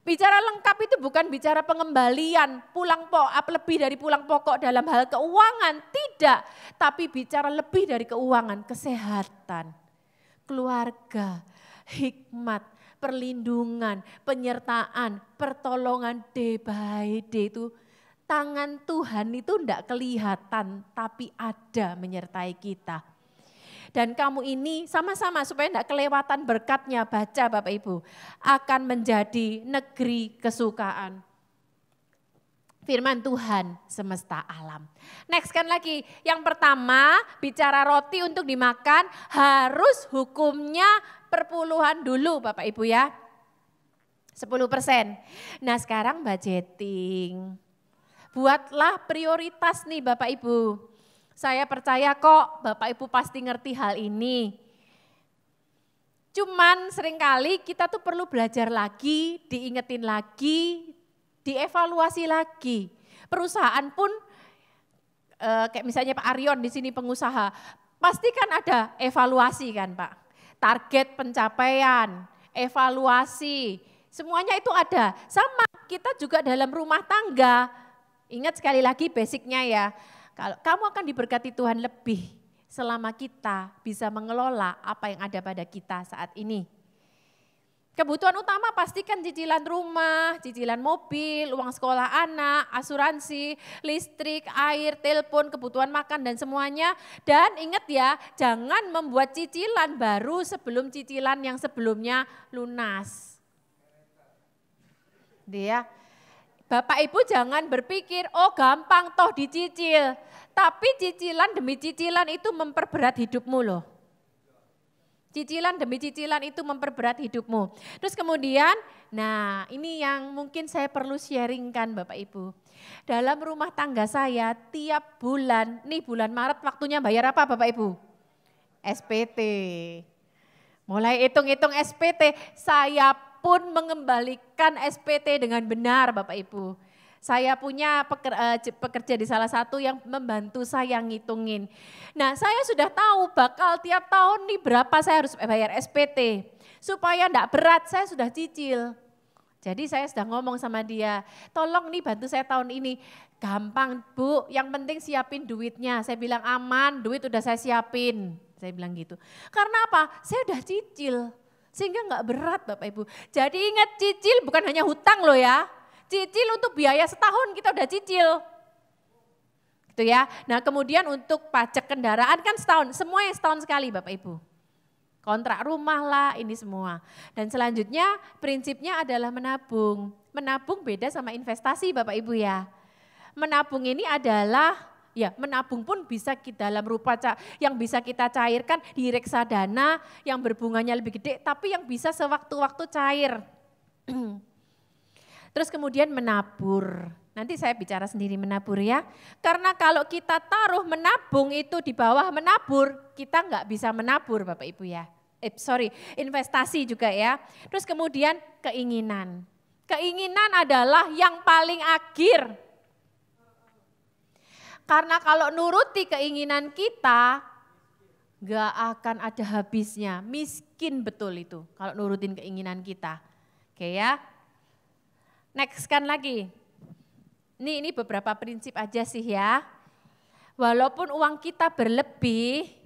Bicara lengkap itu bukan bicara pengembalian, lebih dari pulang pokok dalam hal keuangan, tidak. Tapi bicara lebih dari keuangan, kesehatan, keluarga, hikmat, perlindungan, penyertaan, pertolongan day by day itu. Tangan Tuhan itu tidak kelihatan, tapi ada menyertai kita. Dan kamu ini sama-sama supaya tidak kelewatan berkatnya, baca Bapak Ibu, akan menjadi negeri kesukaan. Firman Tuhan semesta alam. Next kan lagi, yang pertama bicara roti untuk dimakan harus hukumnya perpuluhan dulu Bapak Ibu ya. 10%. Nah sekarang budgeting. Buatlah prioritas nih Bapak Ibu. Saya percaya kok Bapak Ibu pasti ngerti hal ini. Cuman seringkali kita tuh perlu belajar lagi, diingetin lagi, dievaluasi lagi. Perusahaan pun kayak misalnya Pak Aryon di sini pengusaha, pasti kan ada evaluasi kan Pak. Target pencapaian, evaluasi, semuanya itu ada. Sama kita juga dalam rumah tangga. Ingat sekali lagi basicnya ya, kalau kamu akan diberkati Tuhan lebih selama kita bisa mengelola apa yang ada pada kita saat ini. Kebutuhan utama pastikan cicilan rumah, cicilan mobil, uang sekolah anak, asuransi, listrik, air, telepon, kebutuhan makan dan semuanya. Dan ingat ya, jangan membuat cicilan baru sebelum cicilan yang sebelumnya lunas. Dia, Bapak Ibu jangan berpikir, oh gampang toh dicicil. Tapi cicilan demi cicilan itu memperberat hidupmu loh. Cicilan demi cicilan itu memperberat hidupmu. Terus kemudian, nah ini yang mungkin saya perlu sharingkan Bapak Ibu. Dalam rumah tangga saya tiap bulan, nih bulan Maret waktunya bayar apa Bapak Ibu? SPT. Mulai hitung-hitung SPT, saya pun mengembalikan SPT dengan benar Bapak Ibu. Saya punya pekerja di salah satu yang membantu saya ngitungin. Nah saya sudah tahu bakal tiap tahun nih berapa saya harus bayar SPT. Supaya enggak berat saya sudah cicil. Jadi saya sudah ngomong sama dia, tolong nih bantu saya tahun ini. Gampang Bu, yang penting siapin duitnya. Saya bilang aman, duit udah saya siapin. Saya bilang gitu. Karena apa? Saya udah cicil. Sehingga enggak berat Bapak Ibu. Jadi ingat cicil bukan hanya hutang loh ya. Cicil untuk biaya setahun kita udah cicil. Gitu ya. Nah kemudian untuk pajak kendaraan kan setahun, semua yang setahun sekali Bapak Ibu. Kontrak rumah lah ini semua. Dan selanjutnya prinsipnya adalah menabung. Menabung beda sama investasi Bapak Ibu ya. Menabung ini adalah, ya menabung pun bisa kita dalam rupa yang bisa kita cairkan di reksadana yang berbunganya lebih gede, tapi yang bisa sewaktu-waktu cair. Terus kemudian menabur. Nanti saya bicara sendiri menabur ya. Karena kalau kita taruh menabung itu di bawah menabur, kita nggak bisa menabur Bapak Ibu ya. Investasi juga ya. Terus kemudian keinginan. Keinginan adalah yang paling akhir. Karena kalau nuruti keinginan kita, nggak akan ada habisnya. Miskin betul itu kalau nurutin keinginan kita. Oke ya. Next kan lagi, ini beberapa prinsip aja sih ya. Walaupun uang kita berlebih,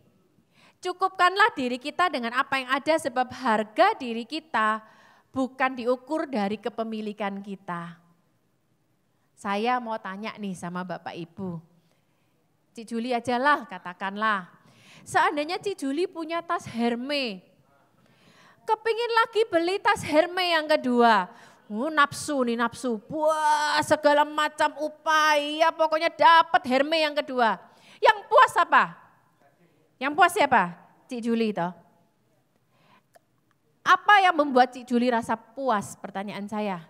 cukupkanlah diri kita dengan apa yang ada sebab harga diri kita bukan diukur dari kepemilikan kita. Saya mau tanya nih sama Bapak Ibu, Cik Juli aja lah katakanlah, seandainya Cik Juli punya tas Hermes, kepingin lagi beli tas Hermes yang kedua, nafsu nih nafsu, wah segala macam upaya pokoknya dapat Hermes yang kedua. Yang puas apa? Yang puas siapa? Cik Juli toh. Apa yang membuat Cik Juli rasa puas? Pertanyaan saya.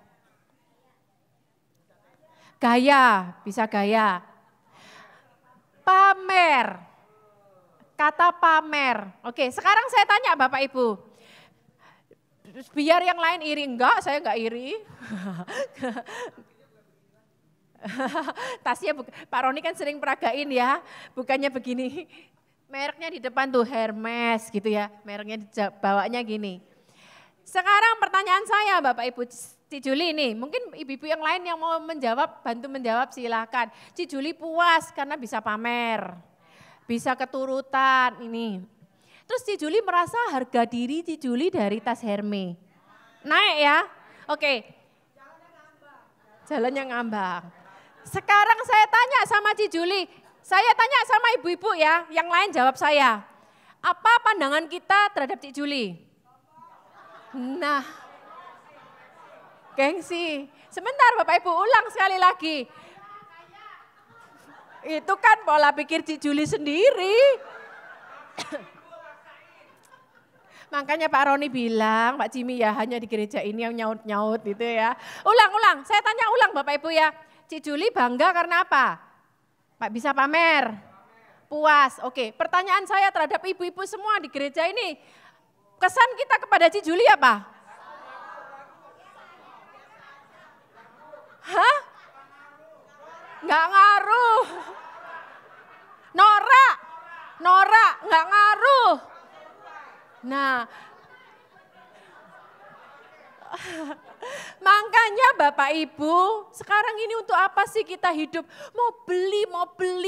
Gaya, bisa gaya. Pamer. Kata pamer. Oke, sekarang saya tanya Bapak Ibu. Biar yang lain iri, enggak, saya enggak iri. Tasnya, Pak Roni kan sering peragain ya, bukannya begini. Mereknya di depan tuh Hermes gitu ya, mereknya bawanya gini. Sekarang pertanyaan saya Bapak Ibu, Cik Juli ini, mungkin ibu-ibu yang lain yang mau menjawab, bantu menjawab silakan. Cik Juli puas karena bisa pamer, bisa keturutan ini. Terus Cik Juli merasa harga diri Cik Juli dari tas Hermes. Naik ya? Oke. Jalannya ngambang. Sekarang saya tanya sama Cik Juli, saya tanya sama ibu-ibu ya, yang lain jawab saya. Apa pandangan kita terhadap Cik Juli? Nah, gengsi. Sebentar Bapak Ibu, ulang sekali lagi. Itu kan pola pikir Cik Juli sendiri. Makanya Pak Roni bilang, Pak Jimmy ya hanya di gereja ini yang nyaut-nyaut gitu ya. Ulang, saya tanya ulang Bapak Ibu ya. Cik Juli bangga karena apa? Pak bisa pamer? Puas, oke. Pertanyaan saya terhadap ibu-ibu semua di gereja ini. Kesan kita kepada Cik Juli apa? Hah? Nggak ngaruh. Norak, nggak ngaruh. Nah, makanya Bapak Ibu, sekarang ini untuk apa sih kita hidup? Mau beli,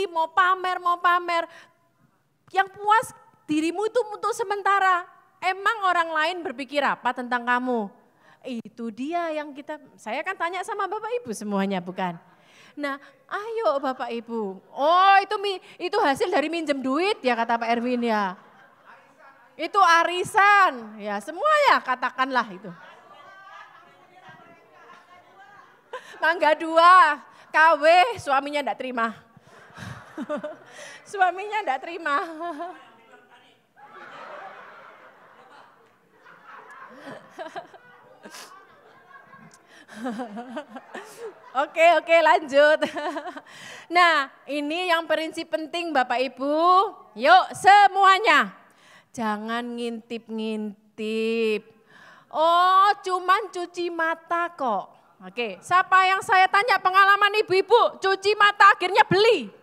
mau pamer. Yang puas dirimu itu untuk sementara. Emang orang lain berpikir apa tentang kamu? Itu dia yang saya kan tanya sama Bapak Ibu semuanya, bukan? Nah, ayo Bapak Ibu. Oh, itu hasil dari minjem duit ya kata Pak Erwin ya. Itu arisan, ya semua ya katakanlah itu. Mangga 2, KW suaminya enggak terima. Suaminya enggak terima. Oke, lanjut. Nah, ini yang prinsip penting Bapak Ibu. Yuk semuanya. Jangan ngintip-ngintip. Oh, cuman cuci mata kok. Oke, siapa yang saya tanya pengalaman ibu-ibu cuci mata akhirnya beli?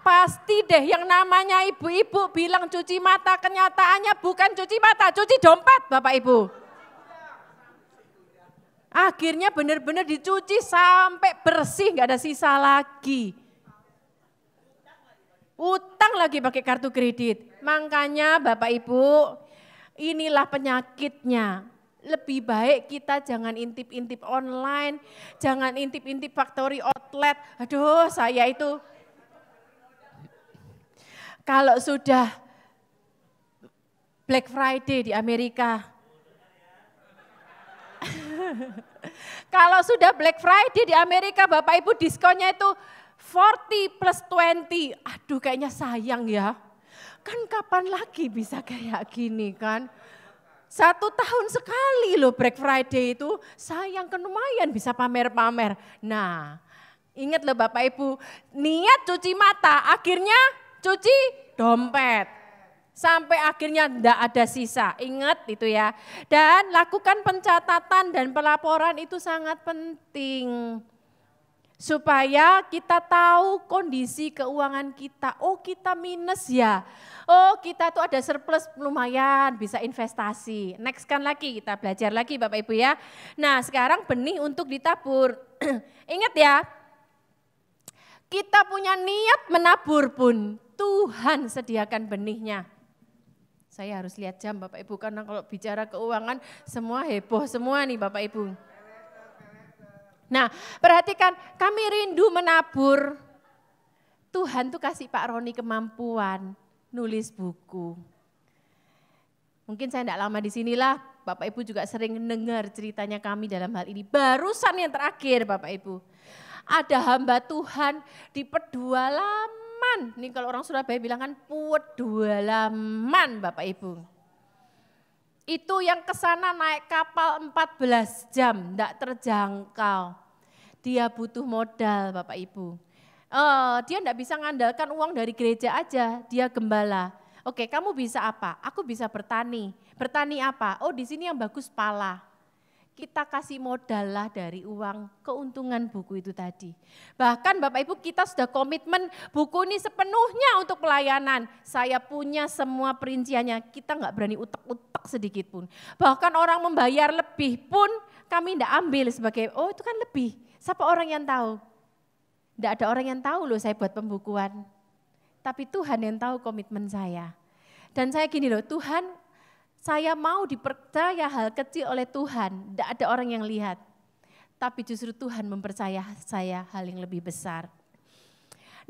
Pasti deh yang namanya ibu-ibu bilang cuci mata, kenyataannya bukan cuci mata, cuci dompet Bapak Ibu. Akhirnya benar-benar dicuci sampai bersih, nggak ada sisa lagi. Utang lagi pakai kartu kredit. Makanya Bapak Ibu, inilah penyakitnya. Lebih baik kita jangan intip-intip online, jangan intip-intip factory outlet. Aduh, saya itu kalau sudah Black Friday di Amerika, kalau sudah Black Friday di Amerika, Bapak Ibu diskonnya itu 40 plus 20. Aduh kayaknya sayang ya. Kan kapan lagi bisa kayak gini kan. 1 tahun sekali loh Black Friday itu. Sayang kan lumayan bisa pamer-pamer. Nah ingat loh Bapak Ibu. Niat cuci mata akhirnya cuci dompet. Sampai akhirnya tidak ada sisa, ingat itu ya. Dan lakukan pencatatan dan pelaporan itu sangat penting. Supaya kita tahu kondisi keuangan kita, oh kita minus ya. Oh kita tuh ada surplus lumayan bisa investasi. Next kan lagi kita belajar lagi Bapak Ibu ya. Nah sekarang benih untuk ditabur. Ingat ya, kita punya niat menabur pun Tuhan sediakan benihnya. Saya harus lihat jam Bapak Ibu karena kalau bicara keuangan semua heboh semua nih Bapak Ibu. Nah perhatikan kami rindu menabur. Tuhan tuh kasih Pak Roni kemampuan nulis buku. Mungkin saya tidak lama di sinilah, Bapak Ibu juga sering dengar ceritanya kami dalam hal ini. Barusan yang terakhir Bapak Ibu, ada hamba Tuhan di Pedualaman. Ini kalau orang Surabaya bilang kan Pedualaman Bapak Ibu. Itu yang ke sana naik kapal 14 jam, enggak terjangkau. Dia butuh modal Bapak Ibu. Dia enggak bisa mengandalkan uang dari gereja aja, dia gembala. Oke, kamu bisa apa? Aku bisa bertani. Bertani apa? Oh di sini yang bagus pala. Kita kasih modal lah dari uang keuntungan buku itu tadi. Bahkan Bapak Ibu kita sudah komitmen buku ini sepenuhnya untuk pelayanan. Saya punya semua perinciannya, kita nggak berani utak-utak sedikit pun. Bahkan orang membayar lebih pun kami tidak ambil sebagai, oh itu kan lebih. Siapa orang yang tahu? Tidak ada orang yang tahu loh saya buat pembukuan. Tapi Tuhan yang tahu komitmen saya. Dan saya gini loh, Tuhan saya mau dipercaya hal kecil oleh Tuhan, tidak ada orang yang lihat. Tapi justru Tuhan mempercaya saya hal yang lebih besar.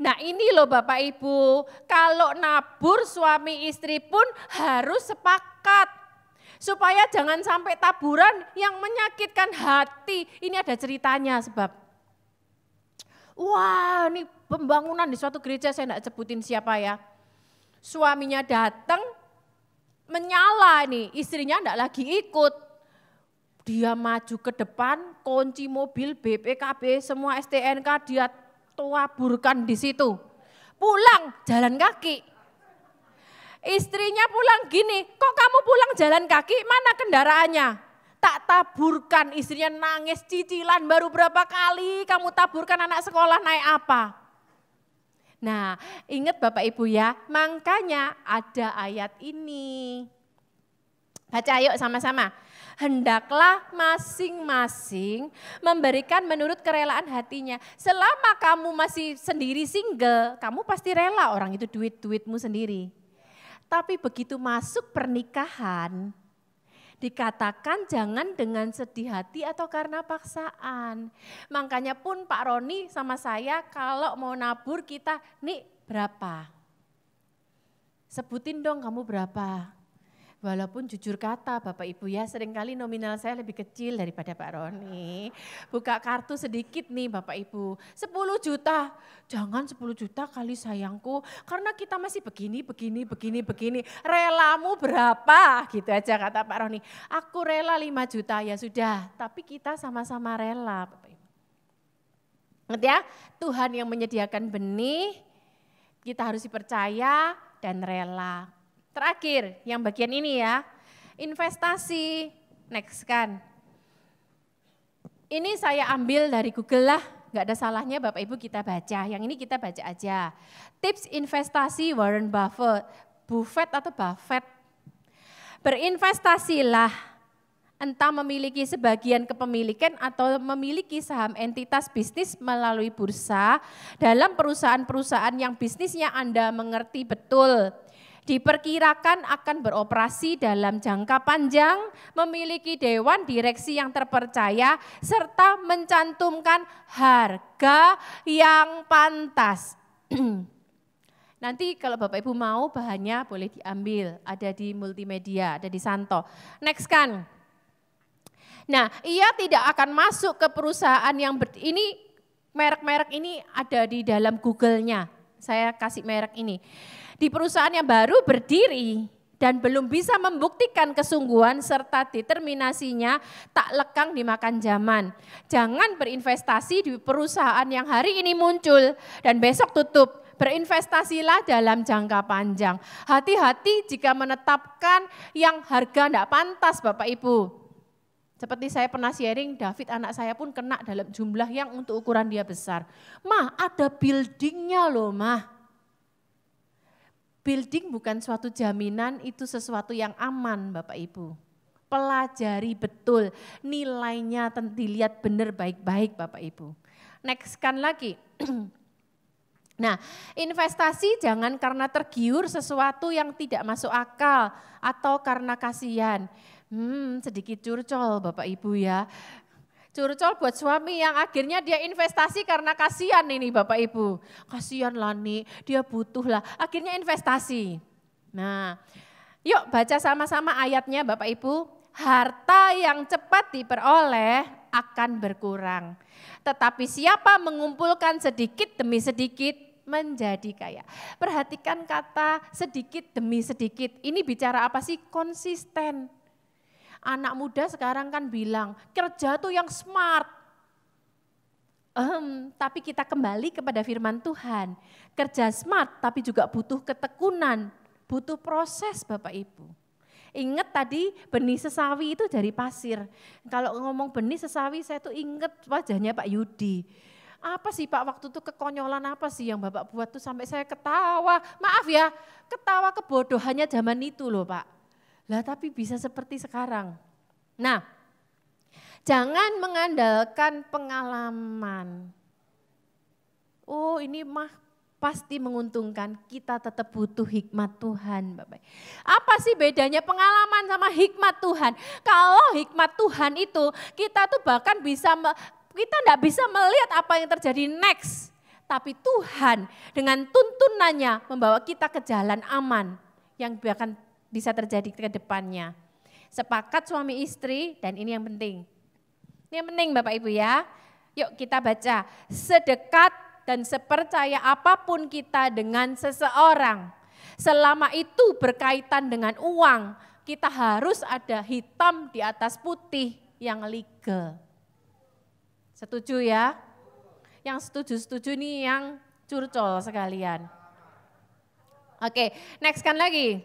Nah ini loh Bapak Ibu, kalau nabur suami istri pun harus sepakat. Supaya jangan sampai taburan yang menyakitkan hati. Ini ada ceritanya sebab, wah ini pembangunan di suatu gereja saya tidak sebutin siapa ya. Suaminya datang, menyala nih, istrinya enggak lagi ikut. Dia maju ke depan, kunci mobil, BPKB, semua STNK dia taburkan di situ. Pulang jalan kaki. Istrinya pulang gini, kok kamu pulang jalan kaki, mana kendaraannya? Tak taburkan, istrinya nangis cicilan baru berapa kali kamu taburkan anak sekolah naik apa? Nah, ingat Bapak Ibu ya, makanya ada ayat ini. Baca yuk sama-sama. Hendaklah masing-masing memberikan menurut kerelaan hatinya. Selama kamu masih sendiri single, kamu pasti rela orang itu duit-duitmu sendiri. Tapi begitu masuk pernikahan, dikatakan jangan dengan sedih hati atau karena paksaan. Makanya pun Pak Roni sama saya kalau mau nabur kita, nih berapa? Sebutin dong kamu berapa? Walaupun jujur kata Bapak Ibu ya, seringkali nominal saya lebih kecil daripada Pak Roni. Buka kartu sedikit nih Bapak Ibu, 10 juta. Jangan 10 juta kali sayangku, karena kita masih begini. Relamu berapa? Gitu aja kata Pak Roni. Aku rela 5 juta, ya sudah. Tapi kita sama-sama rela Bapak Ibu. Ngerti ya? Tuhan yang menyediakan benih, kita harus dipercaya dan rela. Terakhir, yang bagian ini ya, investasi, next kan. Ini saya ambil dari Google lah, nggak ada salahnya Bapak Ibu kita baca, yang ini kita baca aja. Tips investasi Warren Buffett atau Buffett. Berinvestasilah, entah memiliki sebagian kepemilikan atau memiliki saham entitas bisnis melalui bursa dalam perusahaan-perusahaan yang bisnisnya Anda mengerti betul. Diperkirakan akan beroperasi dalam jangka panjang, memiliki dewan direksi yang terpercaya, serta mencantumkan harga yang pantas. Nanti kalau Bapak Ibu mau bahannya boleh diambil, ada di multimedia, ada di Santo. Next kan. Nah, ia tidak akan masuk ke perusahaan yang ini merek-merek ini ada di dalam Google-nya. Saya kasih merek ini. Di perusahaan yang baru berdiri dan belum bisa membuktikan kesungguhan serta determinasinya, tak lekang dimakan zaman. Jangan berinvestasi di perusahaan yang hari ini muncul dan besok tutup. Berinvestasilah dalam jangka panjang. Hati-hati jika menetapkan yang harga tidak pantas Bapak Ibu. Seperti saya pernah sharing, David anak saya pun kena dalam jumlah yang untuk ukuran dia besar. Mah, ada buildingnya loh mah. Building bukan suatu jaminan, itu sesuatu yang aman Bapak Ibu. Pelajari betul, nilainya dilihat benar baik-baik Bapak Ibu. Next kan lagi. Nah, investasi jangan karena tergiur sesuatu yang tidak masuk akal atau karena kasihan. Sedikit curcol Bapak Ibu ya. Curcol buat suami yang akhirnya dia investasi karena kasihan ini Bapak Ibu. Kasihan lah nih, dia butuh lah. Akhirnya investasi. Nah, yuk baca sama-sama ayatnya Bapak Ibu. Harta yang cepat diperoleh akan berkurang. Tetapi siapa mengumpulkan sedikit demi sedikit menjadi kaya. Perhatikan kata sedikit demi sedikit. Ini bicara apa sih? Konsisten. Anak muda sekarang kan bilang, kerja tuh yang smart. Tapi kita kembali kepada firman Tuhan. Kerja smart tapi juga butuh ketekunan, butuh proses Bapak Ibu. Ingat tadi benih sesawi itu dari pasir. Kalau ngomong benih sesawi saya tuh ingat wajahnya Pak Yudi. Apa sih Pak waktu itu kekonyolan apa sih yang Bapak buat tuh sampai saya ketawa. Maaf ya, ketawa kebodohannya zaman itu loh Pak. Lah tapi bisa seperti sekarang. Nah, jangan mengandalkan pengalaman. Oh ini mah pasti menguntungkan, kita tetap butuh hikmat Tuhan Bapak. Apa sih bedanya pengalaman sama hikmat Tuhan? Kalau hikmat Tuhan itu kita tuh bahkan kita enggak bisa melihat apa yang terjadi next. Tapi Tuhan dengan tuntunannya membawa kita ke jalan aman yang bahkan bisa terjadi ke depannya. Sepakat suami istri dan ini yang penting. Ini yang penting Bapak Ibu ya. Yuk kita baca. Sedekat dan sepercaya apapun kita dengan seseorang. selama itu berkaitan dengan uang, kita harus ada hitam di atas putih yang legal. Setuju ya? Yang setuju-setuju nih yang curcol sekalian. Oke, next kan lagi.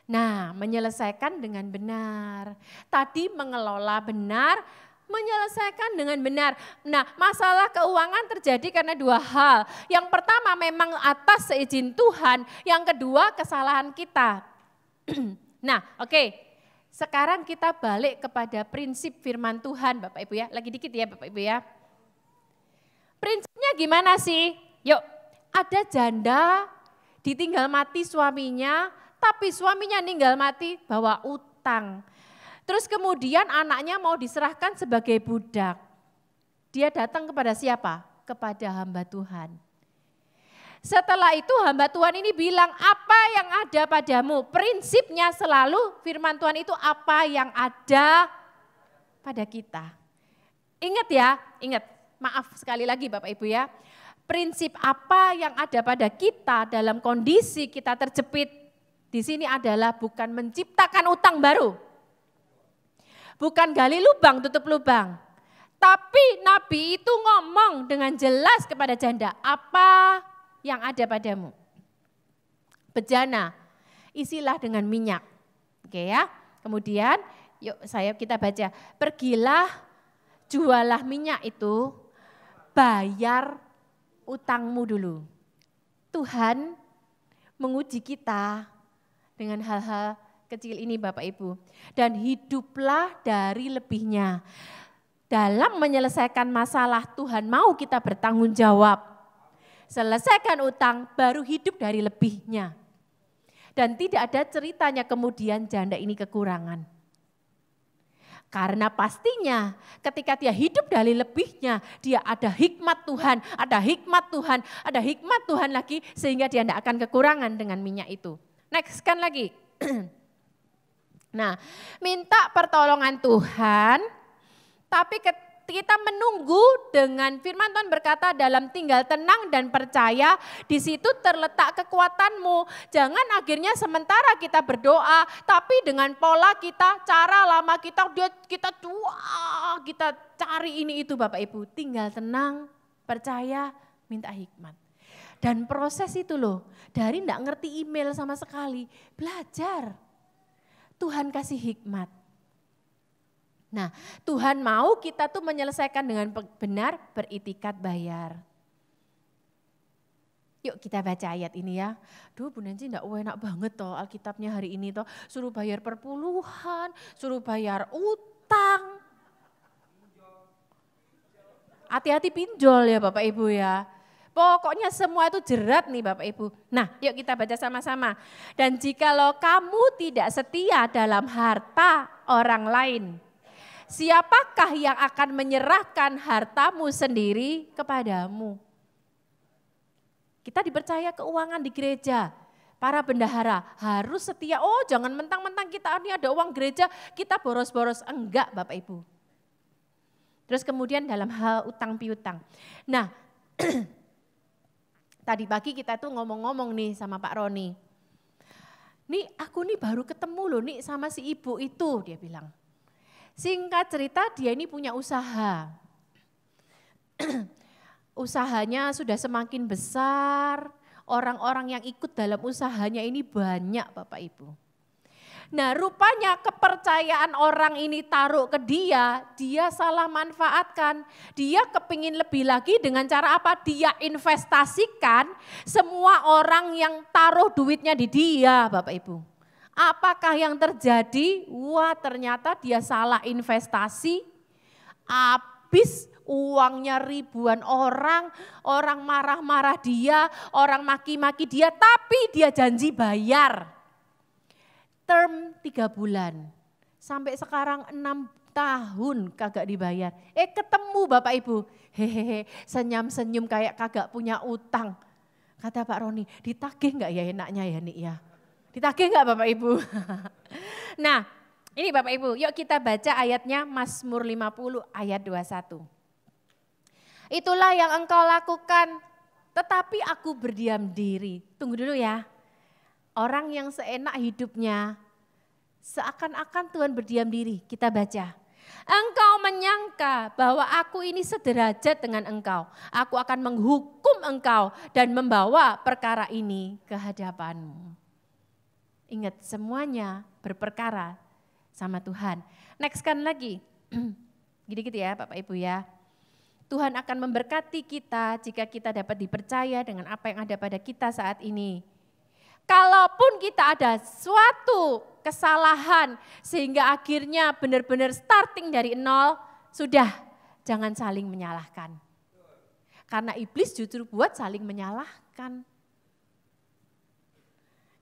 Nah, menyelesaikan dengan benar. Tadi mengelola benar, menyelesaikan dengan benar. Nah, masalah keuangan terjadi karena dua hal. Yang pertama memang atas seizin Tuhan, yang kedua kesalahan kita. Nah, oke. Sekarang kita balik kepada prinsip firman Tuhan, Bapak Ibu ya. Lagi dikit ya Bapak Ibu ya. Prinsipnya gimana sih? Yuk, ada janda ditinggal mati suaminya, tapi suaminya ninggal mati bawa utang. Terus kemudian anaknya mau diserahkan sebagai budak. Dia datang kepada siapa? Kepada hamba Tuhan. Setelah itu hamba Tuhan ini bilang, apa yang ada padamu? Prinsipnya selalu firman Tuhan itu apa yang ada pada kita. Ingat ya, ingat. Maaf sekali lagi Bapak Ibu ya. Prinsip apa yang ada pada kita dalam kondisi kita terjepit di sini adalah bukan menciptakan utang baru. Bukan gali lubang, tutup lubang. Tapi Nabi itu ngomong dengan jelas kepada janda, apa yang ada padamu? Bejana, isilah dengan minyak. Oke ya. Kemudian yuk kita baca, pergilah jualah minyak itu, bayar utangmu dulu. Tuhan menguji kita dengan hal-hal kecil ini Bapak Ibu. Dan hiduplah dari lebihnya. Dalam menyelesaikan masalah Tuhan mau kita bertanggung jawab. Selesaikan utang baru hidup dari lebihnya. Dan tidak ada ceritanya kemudian janda ini kekurangan. Karena pastinya ketika dia hidup dari lebihnya, dia ada hikmat Tuhan, ada hikmat Tuhan, ada hikmat Tuhan lagi sehingga dia tidak akan kekurangan dengan minyak itu. Next kan lagi. Nah, minta pertolongan Tuhan, tapi kita menunggu dengan firman Tuhan berkata dalam tinggal tenang dan percaya, di situ terletak kekuatanmu. Jangan akhirnya sementara kita berdoa, tapi dengan pola kita, cara lama kita cari ini itu Bapak Ibu. Tinggal tenang, percaya, minta hikmat. Dan proses itu loh, dari enggak ngerti email sama sekali, belajar. Tuhan kasih hikmat. Nah, Tuhan mau kita tuh menyelesaikan dengan benar, beritikat bayar. Yuk kita baca ayat ini ya. Duh Bu Nancy enggak enak banget toh Alkitabnya hari ini toh. Suruh bayar perpuluhan, suruh bayar utang. Hati-hati pinjol ya Bapak Ibu ya. Pokoknya semua itu jerat nih Bapak Ibu. Nah yuk kita baca sama-sama. Dan jikalau kamu tidak setia dalam harta orang lain, siapakah yang akan menyerahkan hartamu sendiri kepadamu? Kita dipercaya keuangan di gereja. Para bendahara harus setia. Oh jangan mentang-mentang kita ini ada uang gereja, kita boros-boros. Enggak Bapak Ibu. Terus kemudian dalam hal utang piutang. Nah tadi pagi kita tuh ngomong-ngomong nih sama Pak Roni. Nih aku nih baru ketemu loh nih sama si ibu itu, dia bilang. Singkat cerita dia ini punya usaha. Usahanya sudah semakin besar, orang-orang yang ikut dalam usahanya ini banyak Bapak Ibu. Nah rupanya kepercayaan orang ini taruh ke dia salah manfaatkan. Dia kepingin lebih lagi dengan cara apa? Dia investasikan semua orang yang taruh duitnya di dia Bapak Ibu. Apakah yang terjadi? Wah ternyata dia salah investasi, habis uangnya ribuan orang marah-marah dia, orang maki-maki dia, tapi dia janji bayar. Term 3 bulan, sampai sekarang 6 tahun kagak dibayar. Ketemu Bapak Ibu, hehehe senyum-senyum kayak kagak punya utang. Kata Pak Roni, ditagih enggak ya enaknya ya Nik ya? Ditagih enggak Bapak Ibu? Nah ini Bapak Ibu, yuk kita baca ayatnya Mazmur 50 ayat 21. Itulah yang engkau lakukan tetapi aku berdiam diri. Tunggu dulu ya. Orang yang seenak hidupnya, seakan-akan Tuhan berdiam diri. Kita baca. Engkau menyangka bahwa aku ini sederajat dengan engkau. Aku akan menghukum engkau dan membawa perkara ini ke hadapanmu. Ingat, semuanya berperkara sama Tuhan. Next kan lagi. Gini-gitu ya Bapak Ibu ya. Tuhan akan memberkati kita jika kita dapat dipercaya dengan apa yang ada pada kita saat ini. Kalaupun kita ada suatu kesalahan sehingga akhirnya benar-benar starting dari nol, sudah jangan saling menyalahkan. Karena iblis justru buat saling menyalahkan.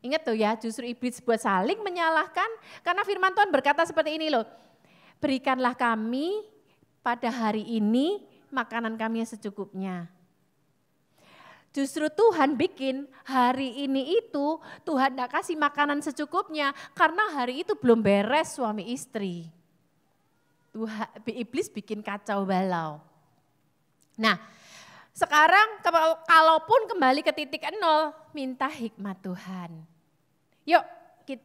Ingat tuh ya, justru iblis buat saling menyalahkan karena firman Tuhan berkata seperti ini loh. Berikanlah kami pada hari ini makanan kami yang secukupnya. Justru Tuhan bikin hari ini itu Tuhan gak kasih makanan secukupnya karena hari itu belum beres suami istri. Iblis bikin kacau balau. Nah sekarang kalaupun kembali ke titik nol, minta hikmat Tuhan. Yuk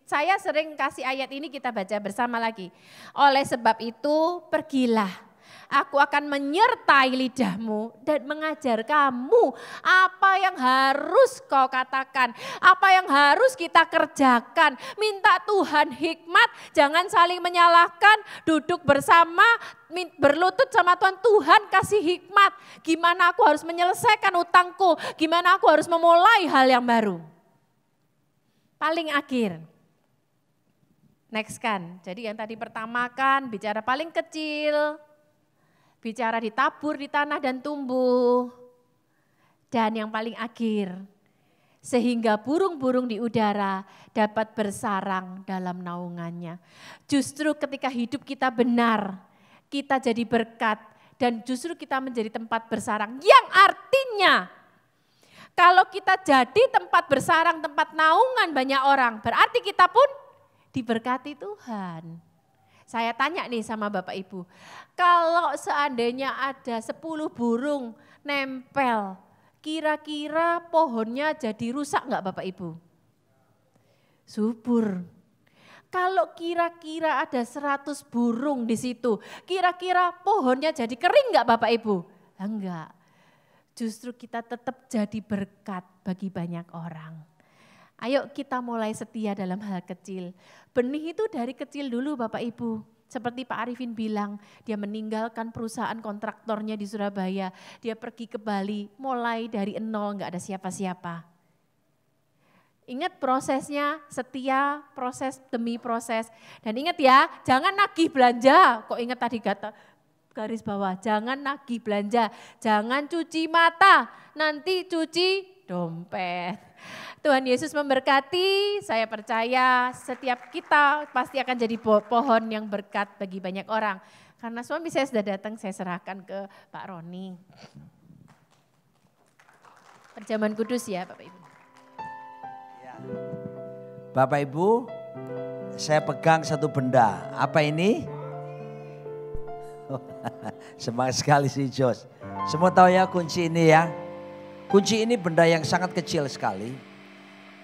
saya sering kasih ayat ini kita baca bersama lagi. Oleh sebab itu pergilah. Aku akan menyertai lidahmu dan mengajar kamu apa yang harus kau katakan, apa yang harus kita kerjakan. Minta Tuhan hikmat, jangan saling menyalahkan, duduk bersama, berlutut sama Tuhan. Tuhan kasih hikmat, gimana aku harus menyelesaikan utangku, gimana aku harus memulai hal yang baru. Paling akhir. Next kan, jadi yang tadi pertama kan bicara paling kecil, bicara ditabur di tanah dan tumbuh. Dan yang paling akhir, sehingga burung-burung di udara dapat bersarang dalam naungannya. Justru ketika hidup kita benar, kita jadi berkat dan justru kita menjadi tempat bersarang. Yang artinya, kalau kita jadi tempat bersarang, tempat naungan banyak orang, berarti kita pun diberkati Tuhan. Saya tanya nih sama Bapak Ibu, kalau seandainya ada 10 burung nempel, kira-kira pohonnya jadi rusak enggak Bapak Ibu? Subur. Kalau kira-kira ada 100 burung di situ, kira-kira pohonnya jadi kering enggak Bapak Ibu? Enggak. Justru kita tetap jadi berkat bagi banyak orang. Ayo kita mulai setia dalam hal kecil. Benih itu dari kecil dulu Bapak Ibu. Seperti Pak Arifin bilang, dia meninggalkan perusahaan kontraktornya di Surabaya. Dia pergi ke Bali, mulai dari nol, enggak ada siapa-siapa. Ingat prosesnya, setia, proses demi proses. Dan ingat ya, jangan nagih belanja. Kok ingat tadi kata garis bawah, jangan nagih belanja. Jangan cuci mata, nanti cuci dompet. Tuhan Yesus memberkati, saya percaya setiap kita pasti akan jadi pohon yang berkat bagi banyak orang. Karena suami saya sudah datang, saya serahkan ke Pak Roni. Perjamuan kudus ya Bapak Ibu. Ya. Bapak Ibu, saya pegang satu benda. Apa ini? Semangat sekali sih Jos. Semua tahu ya kunci ini ya. Kunci ini benda yang sangat kecil sekali.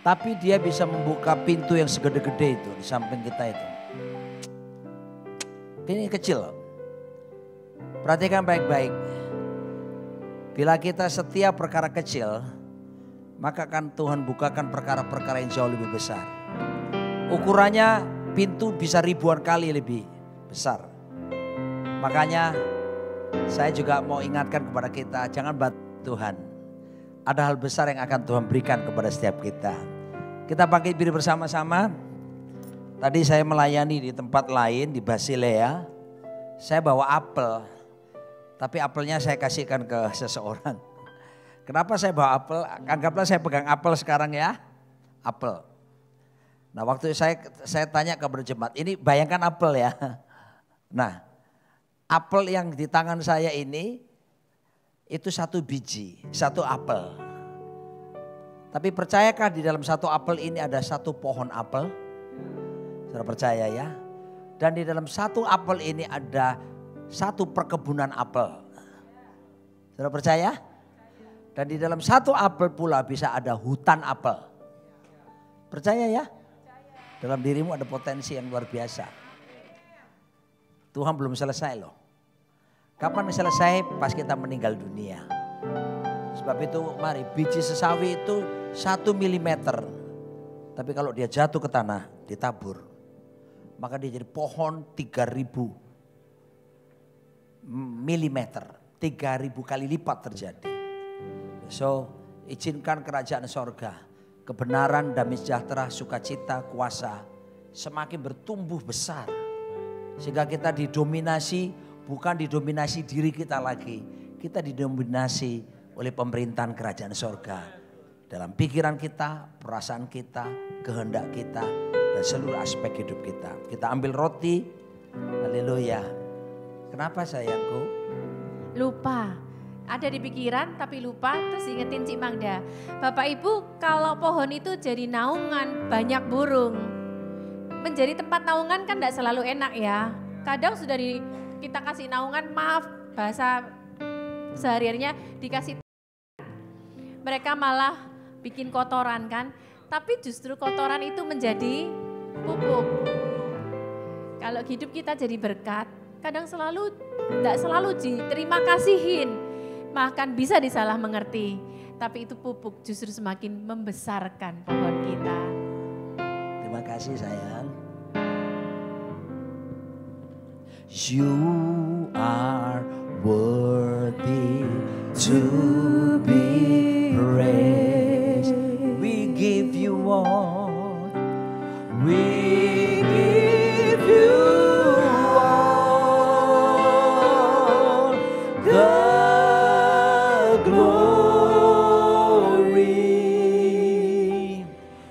Tapi dia bisa membuka pintu yang segede-gede itu di samping kita itu. Ini kecil. Perhatikan baik-baik. Bila kita setia perkara kecil, maka akan Tuhan bukakan perkara-perkara yang jauh lebih besar. Ukurannya pintu bisa ribuan kali lebih besar. Makanya saya juga mau ingatkan kepada kita, jangan bantu Tuhan. Ada hal besar yang akan Tuhan berikan kepada setiap kita. Kita bangkit berdiri bersama-sama. Tadi saya melayani di tempat lain di Basilea. Saya bawa apel. Tapi apelnya saya kasihkan ke seseorang. Kenapa saya bawa apel? Anggaplah saya pegang apel sekarang ya. Apel. Nah waktu saya tanya kepada jemaat, ini bayangkan apel ya. Nah apel yang di tangan saya ini itu satu biji, satu apel. Tapi percayakah di dalam satu apel ini ada satu pohon apel? Saudara percaya ya? Dan di dalam satu apel ini ada satu perkebunan apel. Saudara percaya? Dan di dalam satu apel pula bisa ada hutan apel. Percaya ya? Dalam dirimu ada potensi yang luar biasa. Tuhan belum selesai loh. Kapan selesai? Pas kita meninggal dunia. Sebab itu mari biji sesawi itu 1 milimeter. Tapi kalau dia jatuh ke tanah ditabur. Maka dia jadi pohon 3000 milimeter. 3000 kali lipat terjadi. So izinkan kerajaan sorga. Kebenaran, damai sejahtera, sukacita, kuasa semakin bertumbuh besar. Sehingga kita didominasi, bukan didominasi diri kita lagi. Kita didominasi oleh pemerintahan kerajaan sorga. Dalam pikiran kita, perasaan kita, kehendak kita, dan seluruh aspek hidup kita. Kita ambil roti, haleluya. Kenapa sayangku? Lupa. Ada di pikiran tapi lupa, terus ingetin Cik Magda. Bapak Ibu, kalau pohon itu jadi naungan, banyak burung. Menjadi tempat naungan kan tidak selalu enak ya. Kadang sudah kita kasih naungan, maaf bahasa sehari-harinya dikasih. Mereka malah bikin kotoran kan. Tapi justru kotoran itu menjadi pupuk. Kalau hidup kita jadi berkat, kadang tidak selalu diterima kasihin. Bahkan bisa disalah mengerti. Tapi itu pupuk justru semakin membesarkan pohon kita. Terima kasih sayang. You are worthy to be praised. We give you all. We give you all the glory.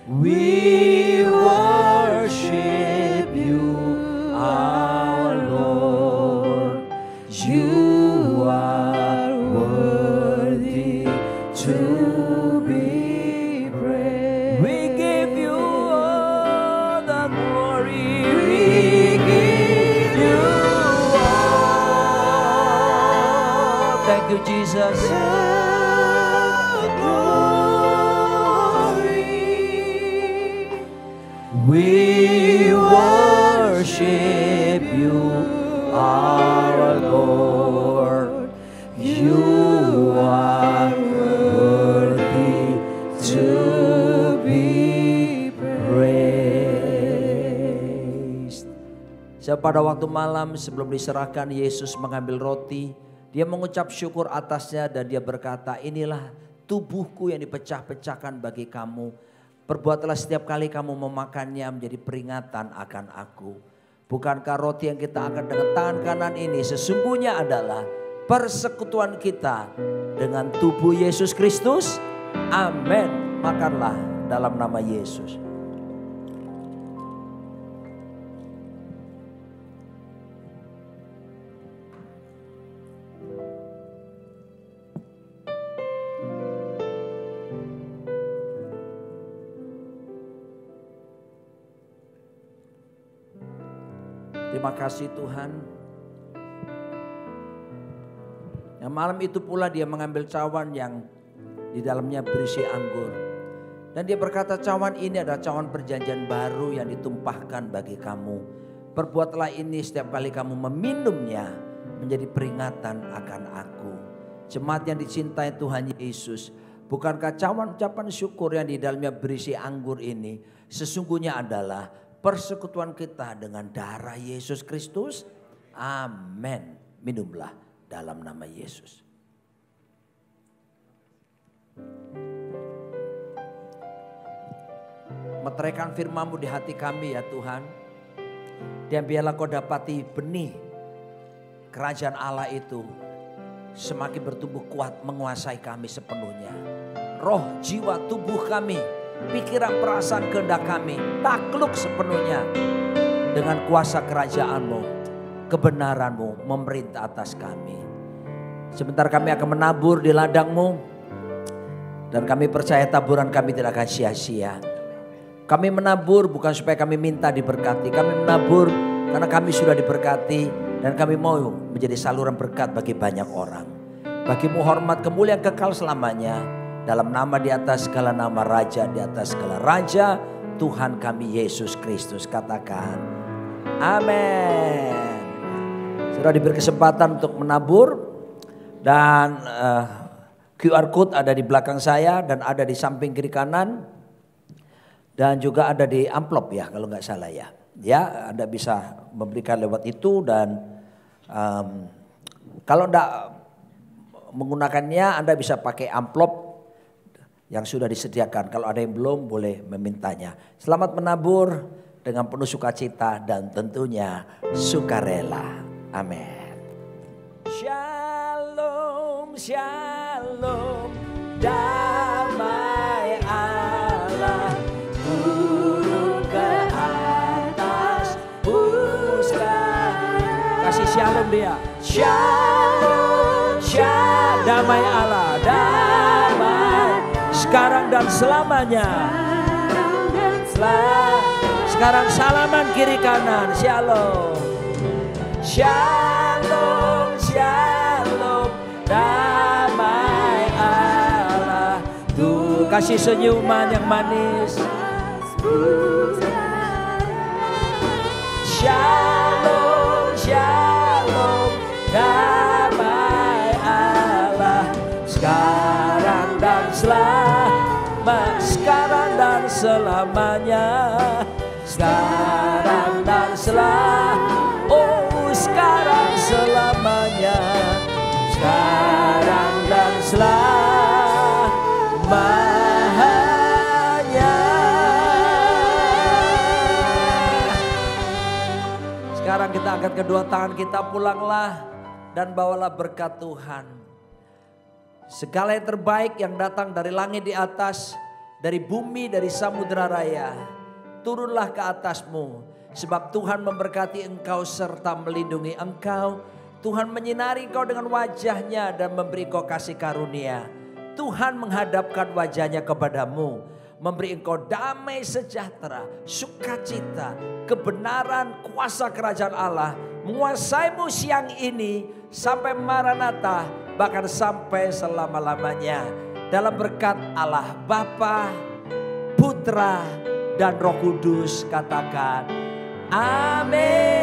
We worship you, our Lord. You are worthy to be praised. We give you all the glory. We give you all. Thank you, Jesus. We worship you, our Lord. You are worthy to be praised. Pada waktu malam sebelum diserahkan, Yesus mengambil roti. Dia mengucap syukur atasnya dan dia berkata, inilah tubuhku yang dipecah-pecahkan bagi kamu. Perbuatlah setiap kali kamu memakannya menjadi peringatan akan aku. Bukankah roti yang kita angkat dengan tangan kanan ini sesungguhnya adalah persekutuan kita dengan tubuh Yesus Kristus? Amin. Makanlah dalam nama Yesus. Terima kasih Tuhan. Yang malam itu pula dia mengambil cawan yang di dalamnya berisi anggur. Dan dia berkata, cawan ini adalah cawan perjanjian baru yang ditumpahkan bagi kamu. Perbuatlah ini setiap kali kamu meminumnya menjadi peringatan akan aku. Jemaat yang dicintai Tuhan Yesus, bukankah cawan ucapan syukur yang di dalamnya berisi anggur ini sesungguhnya adalah persekutuan kita dengan darah Yesus Kristus? Amin. Minumlah dalam nama Yesus. Meteraikan firman-Mu di hati kami ya Tuhan. Dan biarlah Kau dapati benih kerajaan Allah itu semakin bertumbuh kuat menguasai kami sepenuhnya. Roh, jiwa, tubuh kami, pikiran, perasaan, kehendak kami takluk sepenuhnya dengan kuasa kerajaan-Mu, kebenaran-Mu memerintah atas kami. Sebentar kami akan menabur di ladang-Mu dan kami percaya taburan kami tidak akan sia-sia. Kami menabur bukan supaya kami minta diberkati, kami menabur karena kami sudah diberkati dan kami mau menjadi saluran berkat bagi banyak orang. Bagimu hormat kemuliaan kekal selamanya. Dalam nama di atas segala nama, Raja di atas segala raja, Tuhan kami Yesus Kristus. Katakan amin. Sudah diberi kesempatan untuk menabur. Dan QR code ada di belakang saya dan ada di samping kiri kanan. Dan juga ada di amplop ya kalau nggak salah ya. Ya, Anda bisa memberikan lewat itu dan kalau tidak menggunakannya Anda bisa pakai amplop yang sudah disediakan. Kalau ada yang belum boleh memintanya. Selamat menabur dengan penuh sukacita dan tentunya sukarela. Amin. Shalom, shalom, damai Allah turun ke atas sekarang. Kasih shalom dia. Shalom, shalom, damai Allah, damai sekarang dan selamanya. Sekarang salaman kiri kanan. Shalom, shalom, shalom, damai Allah. Tuh kasih senyuman yang manis. Shalom, shalom, damai Allah. Sekarang dan sekarang dan selamanya. Sekarang dan sekarang selamanya. Sekarang dan selamanya. Sekarang kita angkat kedua tangan kita, pulanglah dan bawalah berkat Tuhan. Segala yang terbaik yang datang dari langit di atas, dari bumi, dari samudera raya, turunlah ke atasmu. Sebab Tuhan memberkati engkau serta melindungi engkau. Tuhan menyinari engkau dengan wajahnya dan memberi engkau kasih karunia. Tuhan menghadapkan wajahnya kepadamu, memberi engkau damai sejahtera, sukacita, kebenaran, kuasa kerajaan Allah menguasaimu siang ini sampai Maranatha, bahkan sampai selama-lamanya. Dalam berkat Allah Bapa, Putra, dan Roh Kudus, katakan amin.